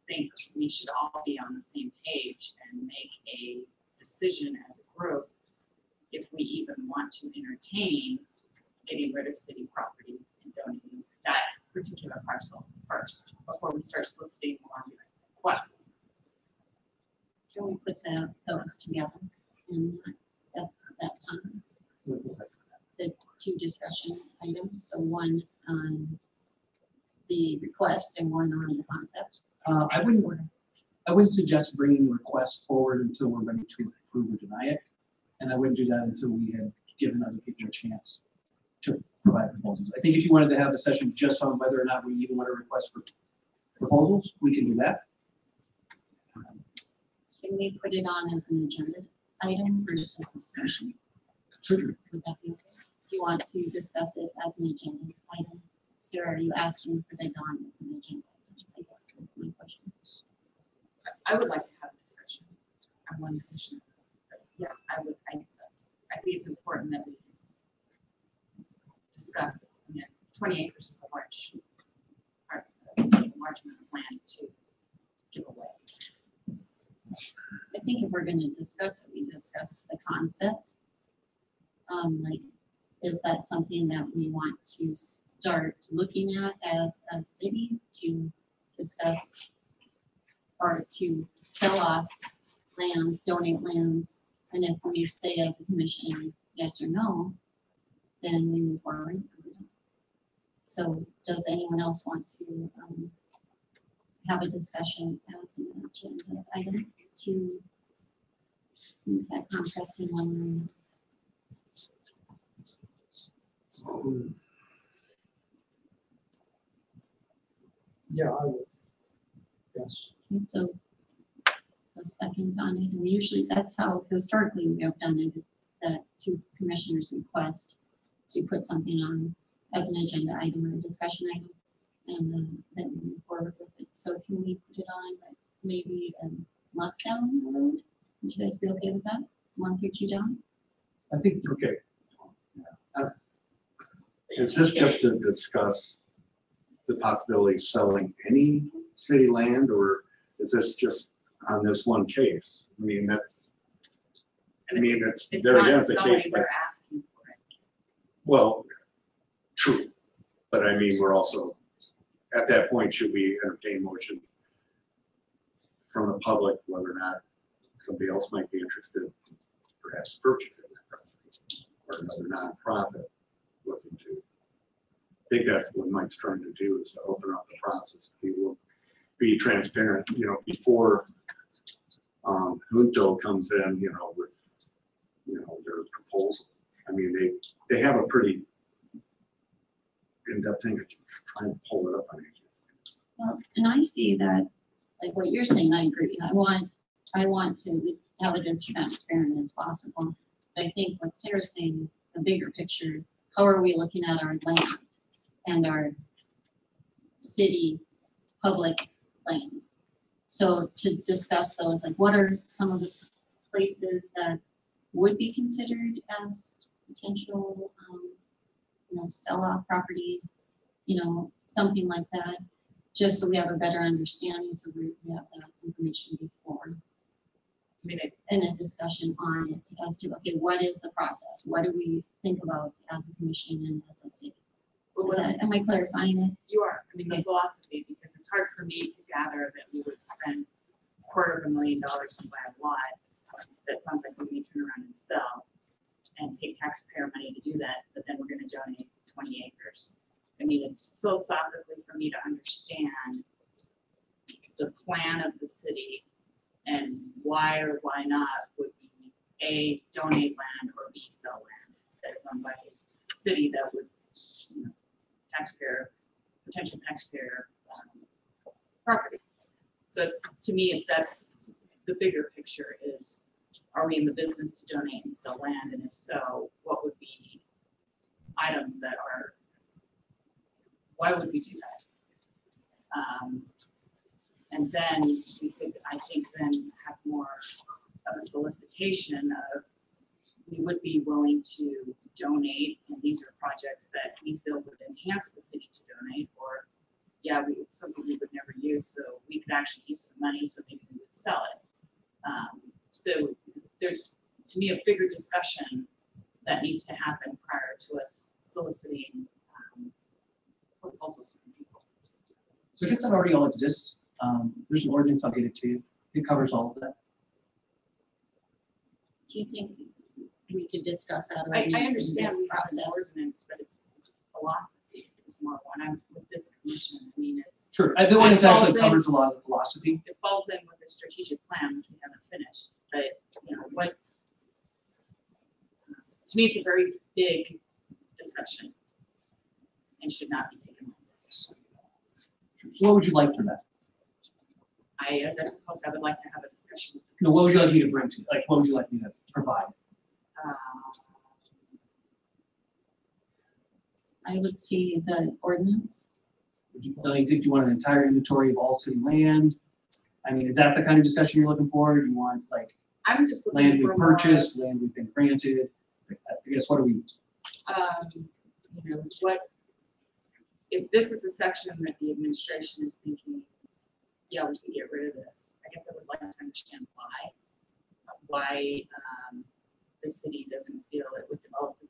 Speaker 11: think we should all be on the same page and make a decision as a group if we even want to entertain getting rid of city property and donating that particular parcel first before we start soliciting more requests.
Speaker 1: Can we put those together in at that time? The two discussion items, so one on the request and one on the concept.
Speaker 2: I wouldn't suggest bringing the request forward until we're ready to approve or deny it. And I wouldn't do that until we had given other people a chance to provide proposals. I think if you wanted to have a session just on whether or not we even want to request for proposals, we can do that.
Speaker 1: Can we put it on as an agenda item versus a session?
Speaker 2: Sure.
Speaker 1: Would that be okay? Do you want to discuss it as an agenda item? So are you asking for that on as an agenda item? I guess that's my question.
Speaker 11: I would like to have a discussion on one commission. Yeah, I think it's important that we discuss, 20 acres is a large amount of land to give away.
Speaker 1: I think if we're gonna discuss it, we discuss the concept. Like, is that something that we want to start looking at as a city to discuss or to sell off lands, donate lands? And if we say as a commission, yes or no, then we move forward. So does anyone else want to have a discussion as an agenda item to move that concept in one room?
Speaker 4: Yeah, I would. Yes.
Speaker 1: And so the seconds on it, and usually that's how historically we have done it, that two commissioners request to put something on as an agenda item or a discussion item, and then we move forward with it. So can we put it on like maybe a month down the road? Would you guys be okay with that? Month or two down?
Speaker 2: I think
Speaker 7: Okay. Is this just to discuss the possibility of selling any city land, or is this just on this one case? I mean, it's
Speaker 11: It's
Speaker 7: their
Speaker 11: not
Speaker 7: identification,
Speaker 11: selling,
Speaker 7: but,
Speaker 11: they're asking for it.
Speaker 7: well, true. But I mean, we're also, at that point, should we entertain motion from the public, whether or not somebody else might be interested, perhaps purchasing that property, or another nonprofit looking to. I think that's what Mike's trying to do, is to open up the process. He will be transparent, before Junto comes in, with, their proposal. I mean, they have a pretty in-depth thing. I can try and pull it up on you.
Speaker 1: Well, and I see that, like what you're saying, I agree. I want to have it as transparent as possible. But I think what Sarah's saying is the bigger picture. How are we looking at our land and our city public lands? So to discuss those, like what are some of the places that would be considered as potential, sell-off properties, something like that, just so we have a better understanding, so we have that information before. And a discussion on it as to, okay, what is the process? What do we think about as a commission and as a city? Am I clarifying it?
Speaker 11: You are, the philosophy, because it's hard for me to gather that we would spend $250,000 to buy a lot that sounds like we need to turn around and sell and take taxpayer money to do that, but then we're gonna donate 20 acres. I mean, it's philosophically for me to understand the plan of the city and why or why not would we A, donate land, or B, sell land that is owned by a city that was, taxpayer potential taxpayer property. So it's, to me, if that's the bigger picture is, are we in the business to donate and sell land? And if so, what would be items that are, why would we do that? And then we could, I think, then have more of a solicitation of, we would be willing to donate, and these are projects that we feel would enhance the city to donate, or yeah, it's something we would never use, so we could actually use some money, so maybe we would sell it. So there's, to me, a bigger discussion that needs to happen prior to us soliciting proposals from people.
Speaker 2: So I guess that already all exists. There's an ordinance, I'll get it to you. It covers all of that.
Speaker 1: Do you think we could discuss that?
Speaker 11: I
Speaker 1: ordinance in the
Speaker 11: understand we have an
Speaker 1: process?
Speaker 11: ordinance, but it's philosophy is more one. I'm with this commission. I mean, it's,
Speaker 2: Sure, the ordinance
Speaker 11: It falls
Speaker 2: actually
Speaker 11: in-
Speaker 2: covers a lot of the philosophy.
Speaker 11: it falls in with the strategic plan, which we haven't finished. But, you know, what, to me, it's a very big discussion and should not be taken.
Speaker 2: What would you like from that?
Speaker 11: As I propose, I would like to have a discussion. with the
Speaker 2: No, what would you like me to bring to, like, what would you like me to provide?
Speaker 1: I would see the ordinance.
Speaker 2: Would you, did you want an entire inventory of all city land? I mean, is that the kind of discussion you're looking for? Do you want, like,
Speaker 11: I'm just
Speaker 2: land
Speaker 11: looking
Speaker 2: we
Speaker 11: for more,
Speaker 2: purchased, land we've been granted? I guess, what do we,
Speaker 11: you know, what, if this is a section that the administration is thinking, yeah, we could get rid of this, I guess I would like to understand why the city doesn't feel it would develop the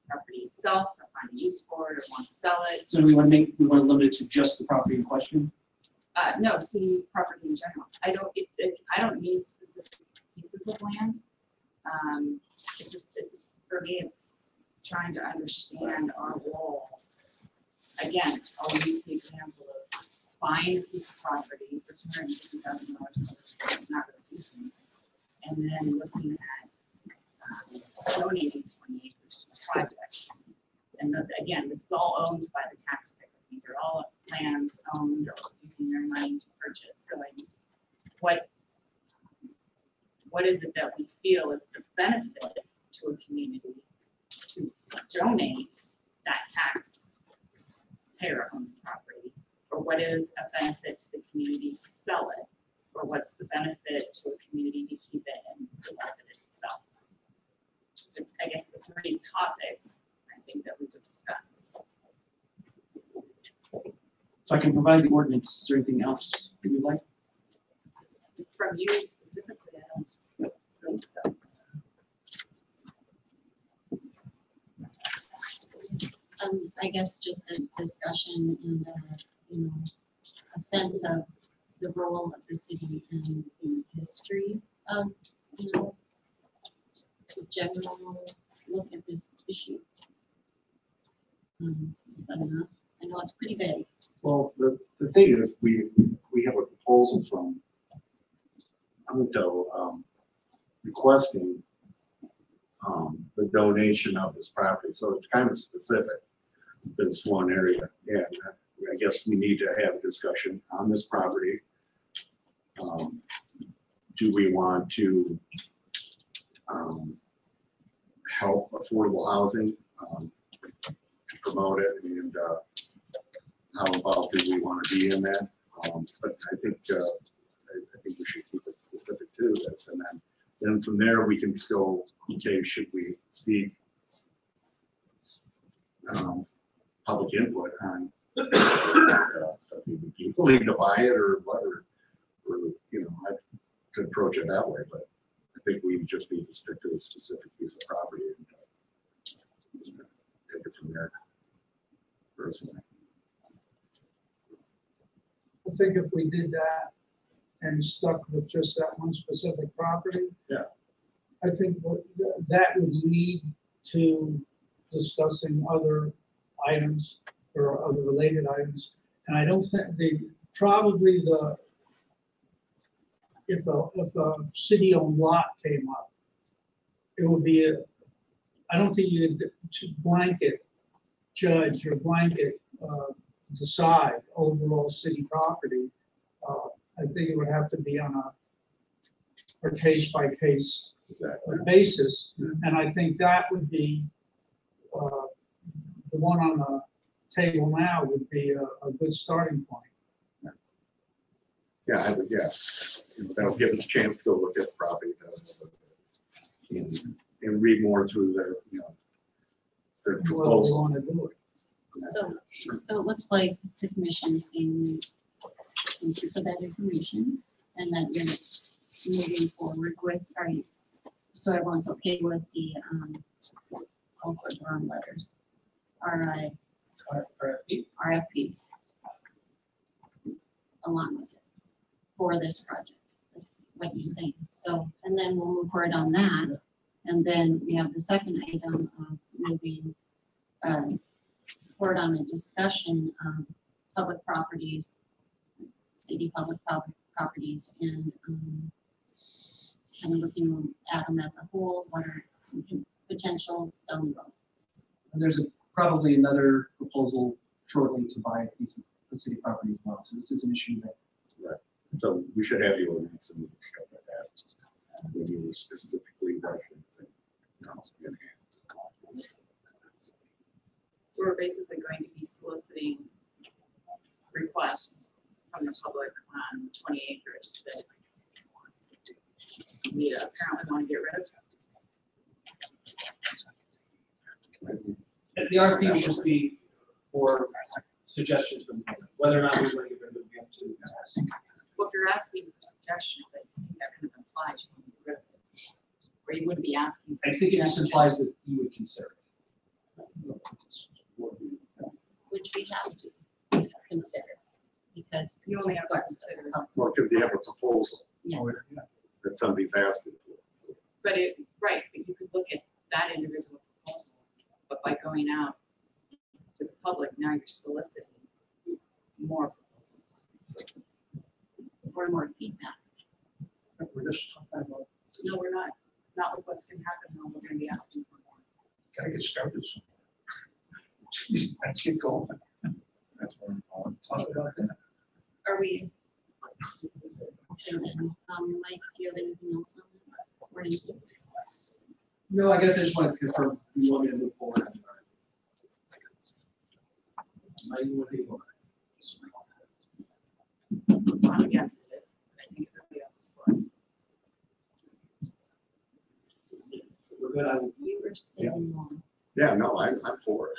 Speaker 11: property itself, or find a use for it, or want to sell it.
Speaker 2: so do we want to limit it to just the property in question?
Speaker 11: No, city property in general. I don't need specific pieces of land. For me, it's trying to understand our role. Again, I'll use the example of buying a piece of property for $250,000, not really using it, and then looking at donating 20 acres to a project. And again, this is all owned by the taxpayer. These are all lands owned or using their money to purchase. So what is it that we feel is the benefit to a community to donate that taxpayer owned property? Or what is a benefit to the community to sell it? Or what's the benefit to a community to keep it and develop it itself? So I guess the three topics I think that we could discuss.
Speaker 2: So I can provide the ordinance. Is there anything else that you'd like?
Speaker 11: From you specifically, I don't think so.
Speaker 1: I guess just a discussion and, you know, a sense of the role of the city in the history of, you know, the general look at this issue. Is that enough? I know it's pretty vague.
Speaker 7: Well, the thing is, we have a proposal from Hunto requesting the donation of this property, so it's kind of specific to this one area. And I guess we need to have a discussion on this property. Do we want to help affordable housing, to promote it, and how about do we want to be in that? But I think we should keep it specific to this, and then from there we can go, okay, should we seek public input on something people need to buy it or what, or you know, I could approach it that way, but I think we just need to stick to a specific piece of property and take it from there. Personally,
Speaker 4: I think if we did that and stuck with just that one specific property.
Speaker 7: Yeah.
Speaker 4: I think that would lead to discussing other items or other related items. And I don't think if a city-owned lot came up, it would be I don't think you'd blanket judge or blanket decide overall city property, I think it would have to be on a case by case basis. And I think that would be, the one on the table now would be a good starting point.
Speaker 7: Yeah, I would, yes. That'll give us a chance to go look at the property. And read more through their, their
Speaker 4: Whether they
Speaker 7: proposal.
Speaker 4: want to do it.
Speaker 1: So it looks like the commission is saying, thank you for that information, and that you're moving forward with, so everyone's okay with the, I'll put the wrong letters, RFPs along with it for this project, that's what you're saying. So, and then we'll move forward on that, and then we have the second item of moving, forward on a discussion of public properties, city public properties, and kind of looking at them as a whole, what are some potentials down the road.
Speaker 2: And there's probably another proposal shortly to buy a piece of city property as well. So this is an issue that.
Speaker 7: So we should have the ordinance and stuff like that. When you were specifically referencing.
Speaker 11: So we're basically going to be soliciting requests from the public on 20 acres that we apparently want to get rid of.
Speaker 2: The RFP would just be for suggestions from the public, whether or not we want to get rid of it, we have to.
Speaker 11: Well, if you're asking for suggestions, I think that kind of implies you want to get rid of it. Or you wouldn't be asking.
Speaker 2: I think it just implies that you would consider it.
Speaker 1: Which we have to consider, because.
Speaker 11: You only have to
Speaker 1: it's
Speaker 11: consider.
Speaker 7: Well, because you have a proposal
Speaker 1: Yeah.
Speaker 7: that somebody's asking for. So,
Speaker 11: But right, but you could look at that individual proposal, but by going out to the public, now you're soliciting more proposals.
Speaker 1: For more feedback.
Speaker 10: We're just talking about,
Speaker 11: No, we're not with what's gonna happen, no, we're gonna be asking for more.
Speaker 10: gotta get started. Jeez, let's get going. That's what I'm talking about that.
Speaker 11: Are we,
Speaker 1: And then, Mike, do you have anything else on that? Or anything?
Speaker 2: No, I guess I just want to confirm, you want me to move forward.
Speaker 11: I'm against it, I think everybody else is for it.
Speaker 2: We're good, I will.
Speaker 1: You were saying,
Speaker 7: yeah, no, I'm for it.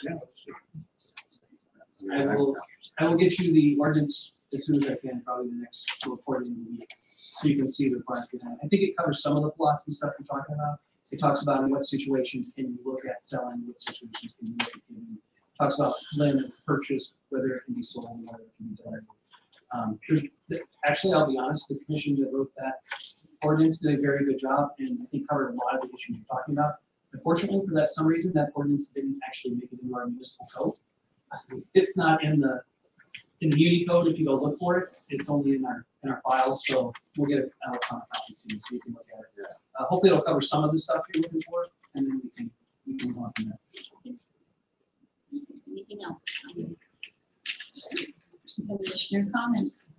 Speaker 2: I will get you the ordinance as soon as I can, probably the next before the end of the week, so you can see the plan. I think it covers some of the philosophy stuff we're talking about. It talks about in what situations can you look at selling, what situations can you look at giving. Talks about land that's purchased, whether it can be sold, whether it can be done. Actually, I'll be honest, the commission that wrote that ordinance did a very good job, and I think covered a lot of the issues you're talking about. Unfortunately, for that some reason, that ordinance didn't actually make it into our municipal code. It's not in the Uni code. If you go look for it, it's only in our files. So we'll get an electronic copy to you so you can look at it.
Speaker 7: Yeah.
Speaker 2: Hopefully, it'll cover some of the stuff you're looking for, and then we can move on from there.
Speaker 1: anything else? Commissioner comments?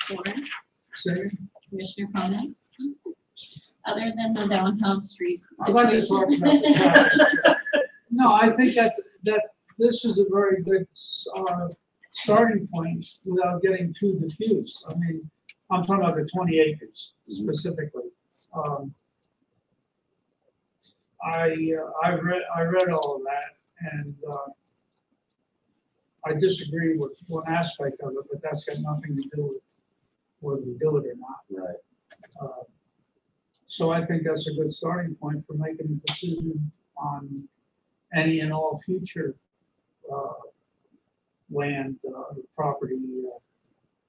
Speaker 1: Warren? Commissioner comments? Other than the downtown street
Speaker 4: I'd like to talk
Speaker 1: situation?
Speaker 4: about the traffic. No, I think that this is a very good starting point without getting too diffuse. I mean, I'm talking about the 20 acres specifically. I read all of that, and I disagree with one aspect of it, but that's got nothing to do with whether we do it or not.
Speaker 7: Right.
Speaker 4: So I think that's a good starting point for making a decision on any and all future land, property,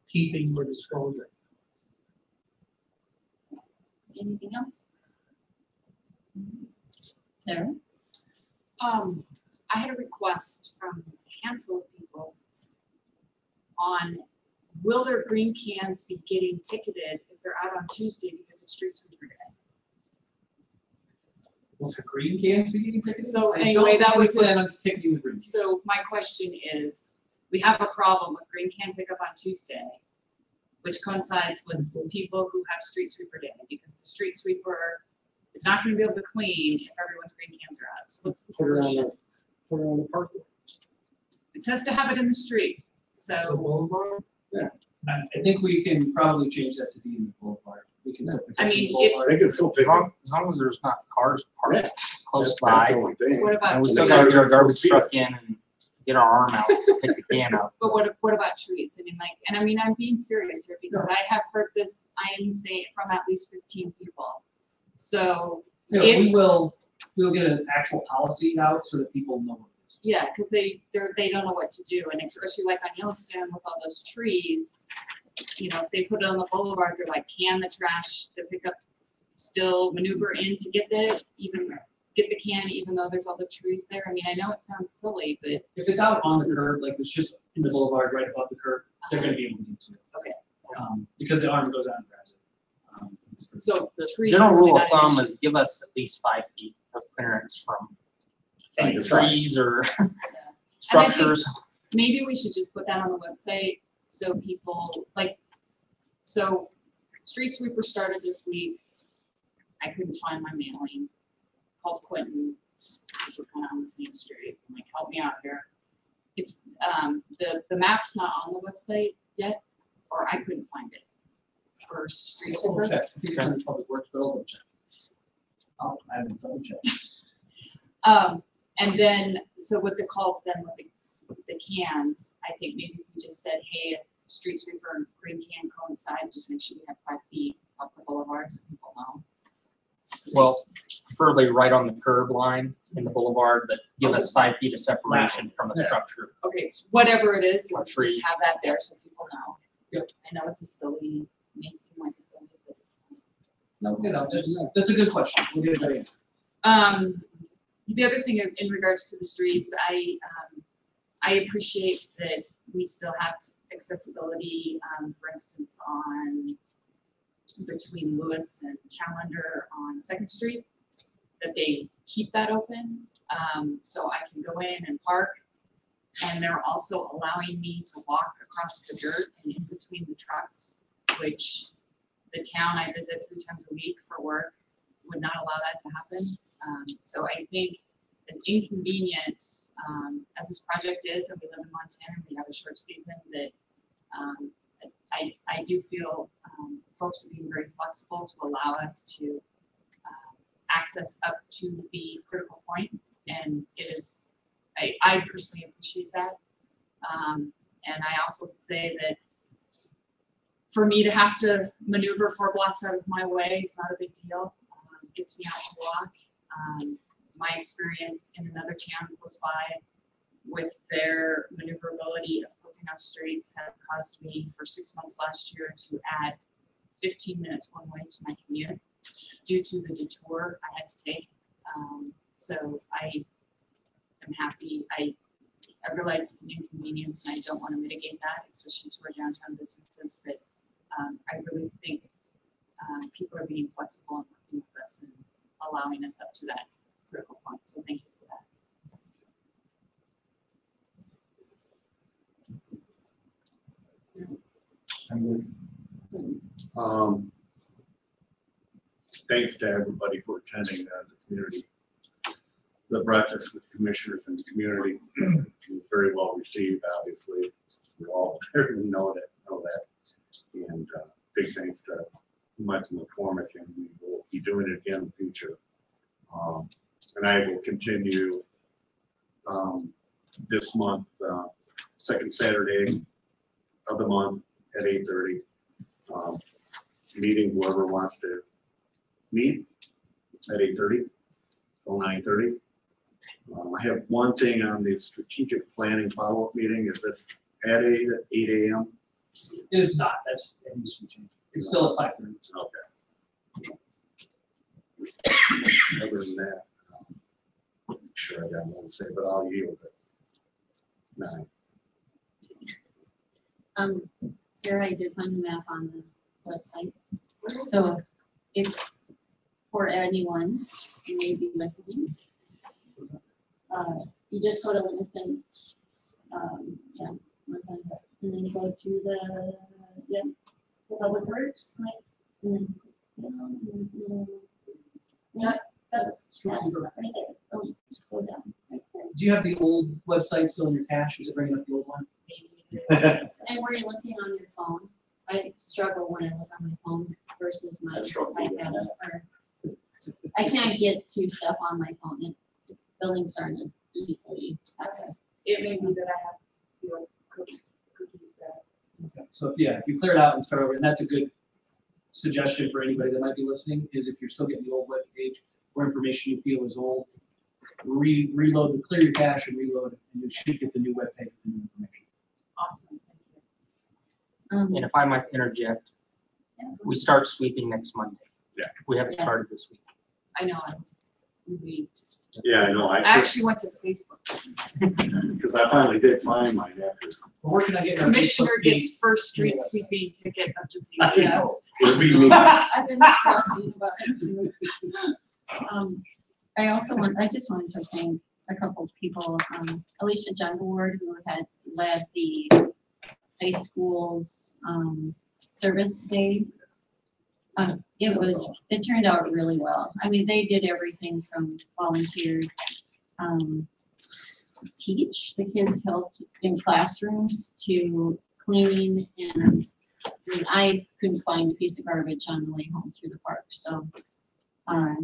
Speaker 4: keeping or disposing.
Speaker 1: Anything else? Sarah?
Speaker 11: I had a request from a handful of people on, will their green cans be getting ticketed if they're out on Tuesday because it's Street Sweeper Day?
Speaker 2: What's the green cans be getting ticketed?
Speaker 11: So
Speaker 2: I
Speaker 11: anyway,
Speaker 2: don't
Speaker 11: that
Speaker 2: think we
Speaker 11: was
Speaker 2: plan on ticketing the green.
Speaker 11: So my question is, we have a problem with green can pickup on Tuesday, which coincides with people who have street sweeper day, because the street sweeper is not gonna be able to clean if everyone's green cans are out. So what's the
Speaker 9: Put it on
Speaker 11: solution?
Speaker 9: Put it on the park.
Speaker 11: It says to have it in the street, so,
Speaker 2: I think we can probably change that to be in the boulevard. We can.
Speaker 11: I mean,
Speaker 7: They can still pick up.
Speaker 12: As long as there's not cars
Speaker 7: Yeah,
Speaker 12: parked close
Speaker 7: That's
Speaker 12: by.
Speaker 7: the only thing.
Speaker 11: what about,
Speaker 12: And we
Speaker 7: And
Speaker 12: still
Speaker 7: the
Speaker 12: gotta
Speaker 7: cars
Speaker 12: get our
Speaker 7: are supposed
Speaker 12: garbage
Speaker 7: to be
Speaker 12: truck in and get our arm out to pick the can up.
Speaker 11: but what about trees? I mean, like, and I mean, I'm being serious here, because I have heard this, I am saying from at least 15 people. So,
Speaker 2: You know, we'll get an actual policy out so that people know what it is.
Speaker 11: yeah, because they don't know what to do, and especially like on Yellowstone with all those trees, you know, if they put it on the boulevard, they're like, can the trash, the pickup still maneuver in to get the can, even though there's all the trees there? I mean, I know it sounds silly, but
Speaker 2: If it's out on the curb, like it's just in the boulevard right above the curb, they're gonna be able to get to it.
Speaker 11: Okay.
Speaker 2: Because the arm goes out and grabs it.
Speaker 11: so
Speaker 12: The
Speaker 11: trees.
Speaker 12: general
Speaker 11: are really
Speaker 12: rule
Speaker 11: not
Speaker 12: of
Speaker 11: an
Speaker 12: thumb
Speaker 11: issue.
Speaker 12: is give us at least 5 feet of clearance from
Speaker 7: Side
Speaker 12: any
Speaker 7: to side.
Speaker 12: trees or
Speaker 11: Yeah.
Speaker 12: structures.
Speaker 11: Maybe we should just put that on the website so people, like, so street sweeper started this week. I couldn't find my mailing. Called Quentin, because we're kind of on the same street. I'm like, help me out here. It's, the map's not on the website yet, or I couldn't find it for street
Speaker 2: Double
Speaker 11: sweeper.
Speaker 2: check. I think it's under public works, but I'll double check. I haven't double checked.
Speaker 11: And then, so with the calls then with the cans, I think maybe if we just said, hey, if street sweeper and green can coincide, just make sure we have 5 feet off the boulevard so people know.
Speaker 12: Well, preferably right on the curb line in the boulevard, but give us 5 feet of separation from a
Speaker 7: Yeah.
Speaker 12: structure.
Speaker 11: Okay, so whatever it is,
Speaker 12: Or
Speaker 11: let's
Speaker 12: tree.
Speaker 11: just have that there so people know.
Speaker 2: Yep.
Speaker 11: I know it's a silly, may seem like a silly, but.
Speaker 2: No, that's a good question. We'll get it in.
Speaker 11: The other thing in regards to the streets, I appreciate that we still have accessibility, for instance, between Lewis and Callender on Second Street, that they keep that open, so I can go in and park. And they're also allowing me to walk across the dirt and in between the trucks, which the town I visit 3 times a week for work would not allow that to happen. So I think as inconvenient as this project is, and we live in Montana, we have a short season, that I do feel folks are being very flexible to allow us to access up to the critical point, and it is, I personally appreciate that. And I also say that for me to have to maneuver 4 blocks out of my way is not a big deal. Gets me out to walk. My experience in another town close by with their maneuverability of closing off streets has caused me for 6 months last year to add 15 minutes one way to my commute due to the detour I had to take. So I am happy. I realize it's an inconvenience and I don't want to mitigate that, especially to our downtown businesses, but I really think people are being flexible and working with us and allowing us up to that critical point. So thank you for that.
Speaker 7: Thanks to everybody for attending the community. The breakfast with commissioners and the community was very well received, obviously. We all know that. And big thanks to Michael McCormick, and we will be doing it again in the future. And I will continue this month, second Saturday of the month at 8:30. Meeting whoever wants to meet at 8:30 or 9:30. I have one thing on the strategic planning follow-up meeting. Is it at 8 a.m.?
Speaker 2: It is not, that's, it needs to be changed. It's still at 5:30.
Speaker 7: Okay. Other than that, I'm sure I got more to say, but I'll yield it. 9.
Speaker 1: Sarah, I did find the map on the website. So if, for anyone who may be listening, you just go to Livingston, And then go to the, Public Works, like, and then, that's right there. Oh, go down, right there.
Speaker 2: Do you have the old website still in your cache? Is it bringing up the old one?
Speaker 1: And were you looking on your phone? I struggle when I look on my phone versus my iPad. I can't get to stuff on my phone. The links aren't as easily accessed.
Speaker 11: It may be that I have, cookies that.
Speaker 2: So yeah, if you clear it out and start over, and that's a good suggestion for anybody that might be listening, is if you're still getting the old web page or information you feel is old, reload, clear your cache and reload it, and you should get the new web page with the new information.
Speaker 11: Awesome, thank you.
Speaker 12: And if I might interject, we start sweeping next Monday.
Speaker 7: Yeah.
Speaker 12: We haven't
Speaker 1: Yes.
Speaker 12: started this week.
Speaker 11: I know, I was relieved.
Speaker 7: Yeah, I know,
Speaker 11: I actually went to Facebook.
Speaker 7: because I finally did find mine after.
Speaker 2: We're working on getting our
Speaker 11: Commissioner
Speaker 2: Facebook feed.
Speaker 11: gets first street sweeping ticket up to see.
Speaker 7: I know.
Speaker 1: Yes.
Speaker 7: It'll be me.
Speaker 1: I've been stressing about it too. I just wanted to thank a couple of people, Alicia Jungleward, who had led the high school's, service day. It turned out really well. I mean, they did everything from volunteer, teach, the kids helped in classrooms, to cleaning, and I mean, I couldn't find a piece of garbage on the way home through the park, so I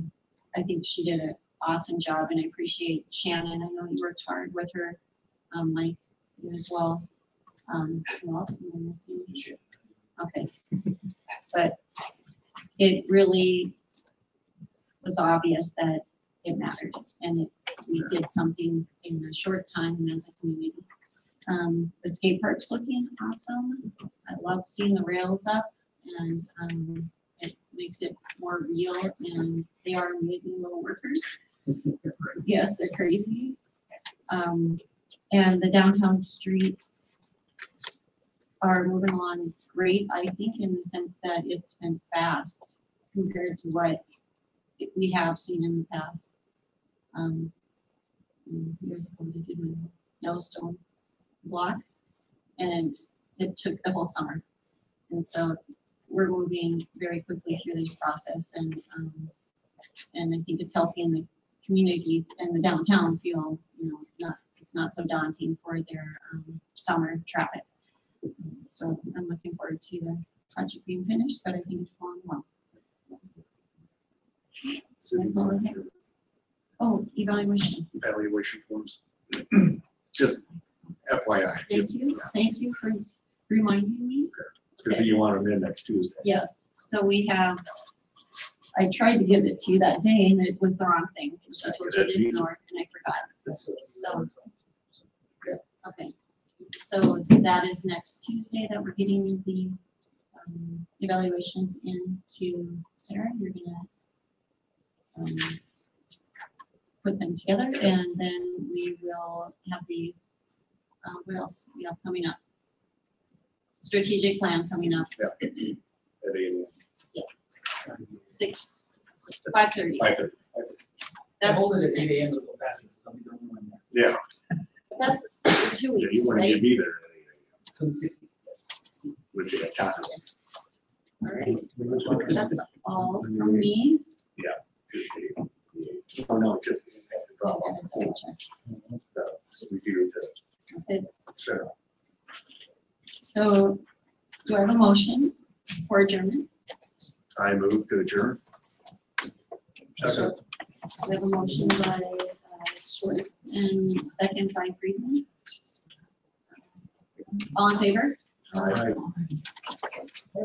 Speaker 1: think she did an awesome job, and I appreciate Shannon. I know you worked hard with her, Mike, you as well. Who else am I missing? Okay, but it really was obvious that it mattered, and we did something in a short time as a community. The skate park's looking awesome. I love seeing the rails up, and it makes it more real, and they are amazing little workers. Yes, they're crazy. And the downtown streets are moving along great, I think, in the sense that it's been fast compared to what we have seen in the past. Years ago, we did my Yellowstone block, and it took the whole summer. And so we're moving very quickly through this process, and I think it's helping the community and the downtown feel, it's not so daunting for their summer traffic. So I'm looking forward to the project being finished, but I think it's going well. That's all I have. Oh, evaluation.
Speaker 7: Evaluation forms. Just FYI.
Speaker 1: Thank you for reminding me.
Speaker 7: Because you want them in next Tuesday.
Speaker 1: Yes, so we have, I tried to give it to you that day, and it was the wrong thing. She told you to ignore, and I forgot. So, okay. So that is next Tuesday that we're getting the evaluations into Sarah. You're gonna put them together, and then we will have the, what else we have coming up? Strategic plan coming up.
Speaker 7: Yeah. At 8 a.m.
Speaker 1: 5:30.
Speaker 7: 5:30.
Speaker 2: I hold it at 8 a.m. to go fast, because I'll be the only one there.
Speaker 7: Yeah.
Speaker 1: That's for 2
Speaker 7: Yeah,
Speaker 1: weeks,
Speaker 7: you want to
Speaker 1: right?
Speaker 7: be there at 8 a.m.
Speaker 2: 10:60.
Speaker 7: with the time.
Speaker 1: All right, that's all from me.
Speaker 7: Tuesday. Oh, no, just have to drop off the form. So we do to
Speaker 1: That's it.
Speaker 7: Sarah.
Speaker 1: So do I have a motion for adjournment?
Speaker 7: I move to adjourn.
Speaker 2: Second.
Speaker 1: We have a motion by Schwartz and second by Friedman. All in favor?
Speaker 7: Aye.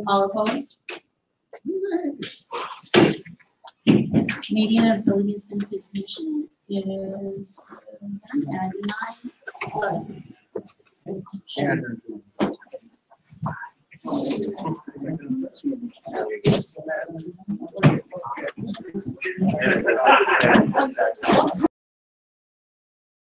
Speaker 1: All opposed? This meeting of the Livingston City Commission is done at 9:11.
Speaker 7: And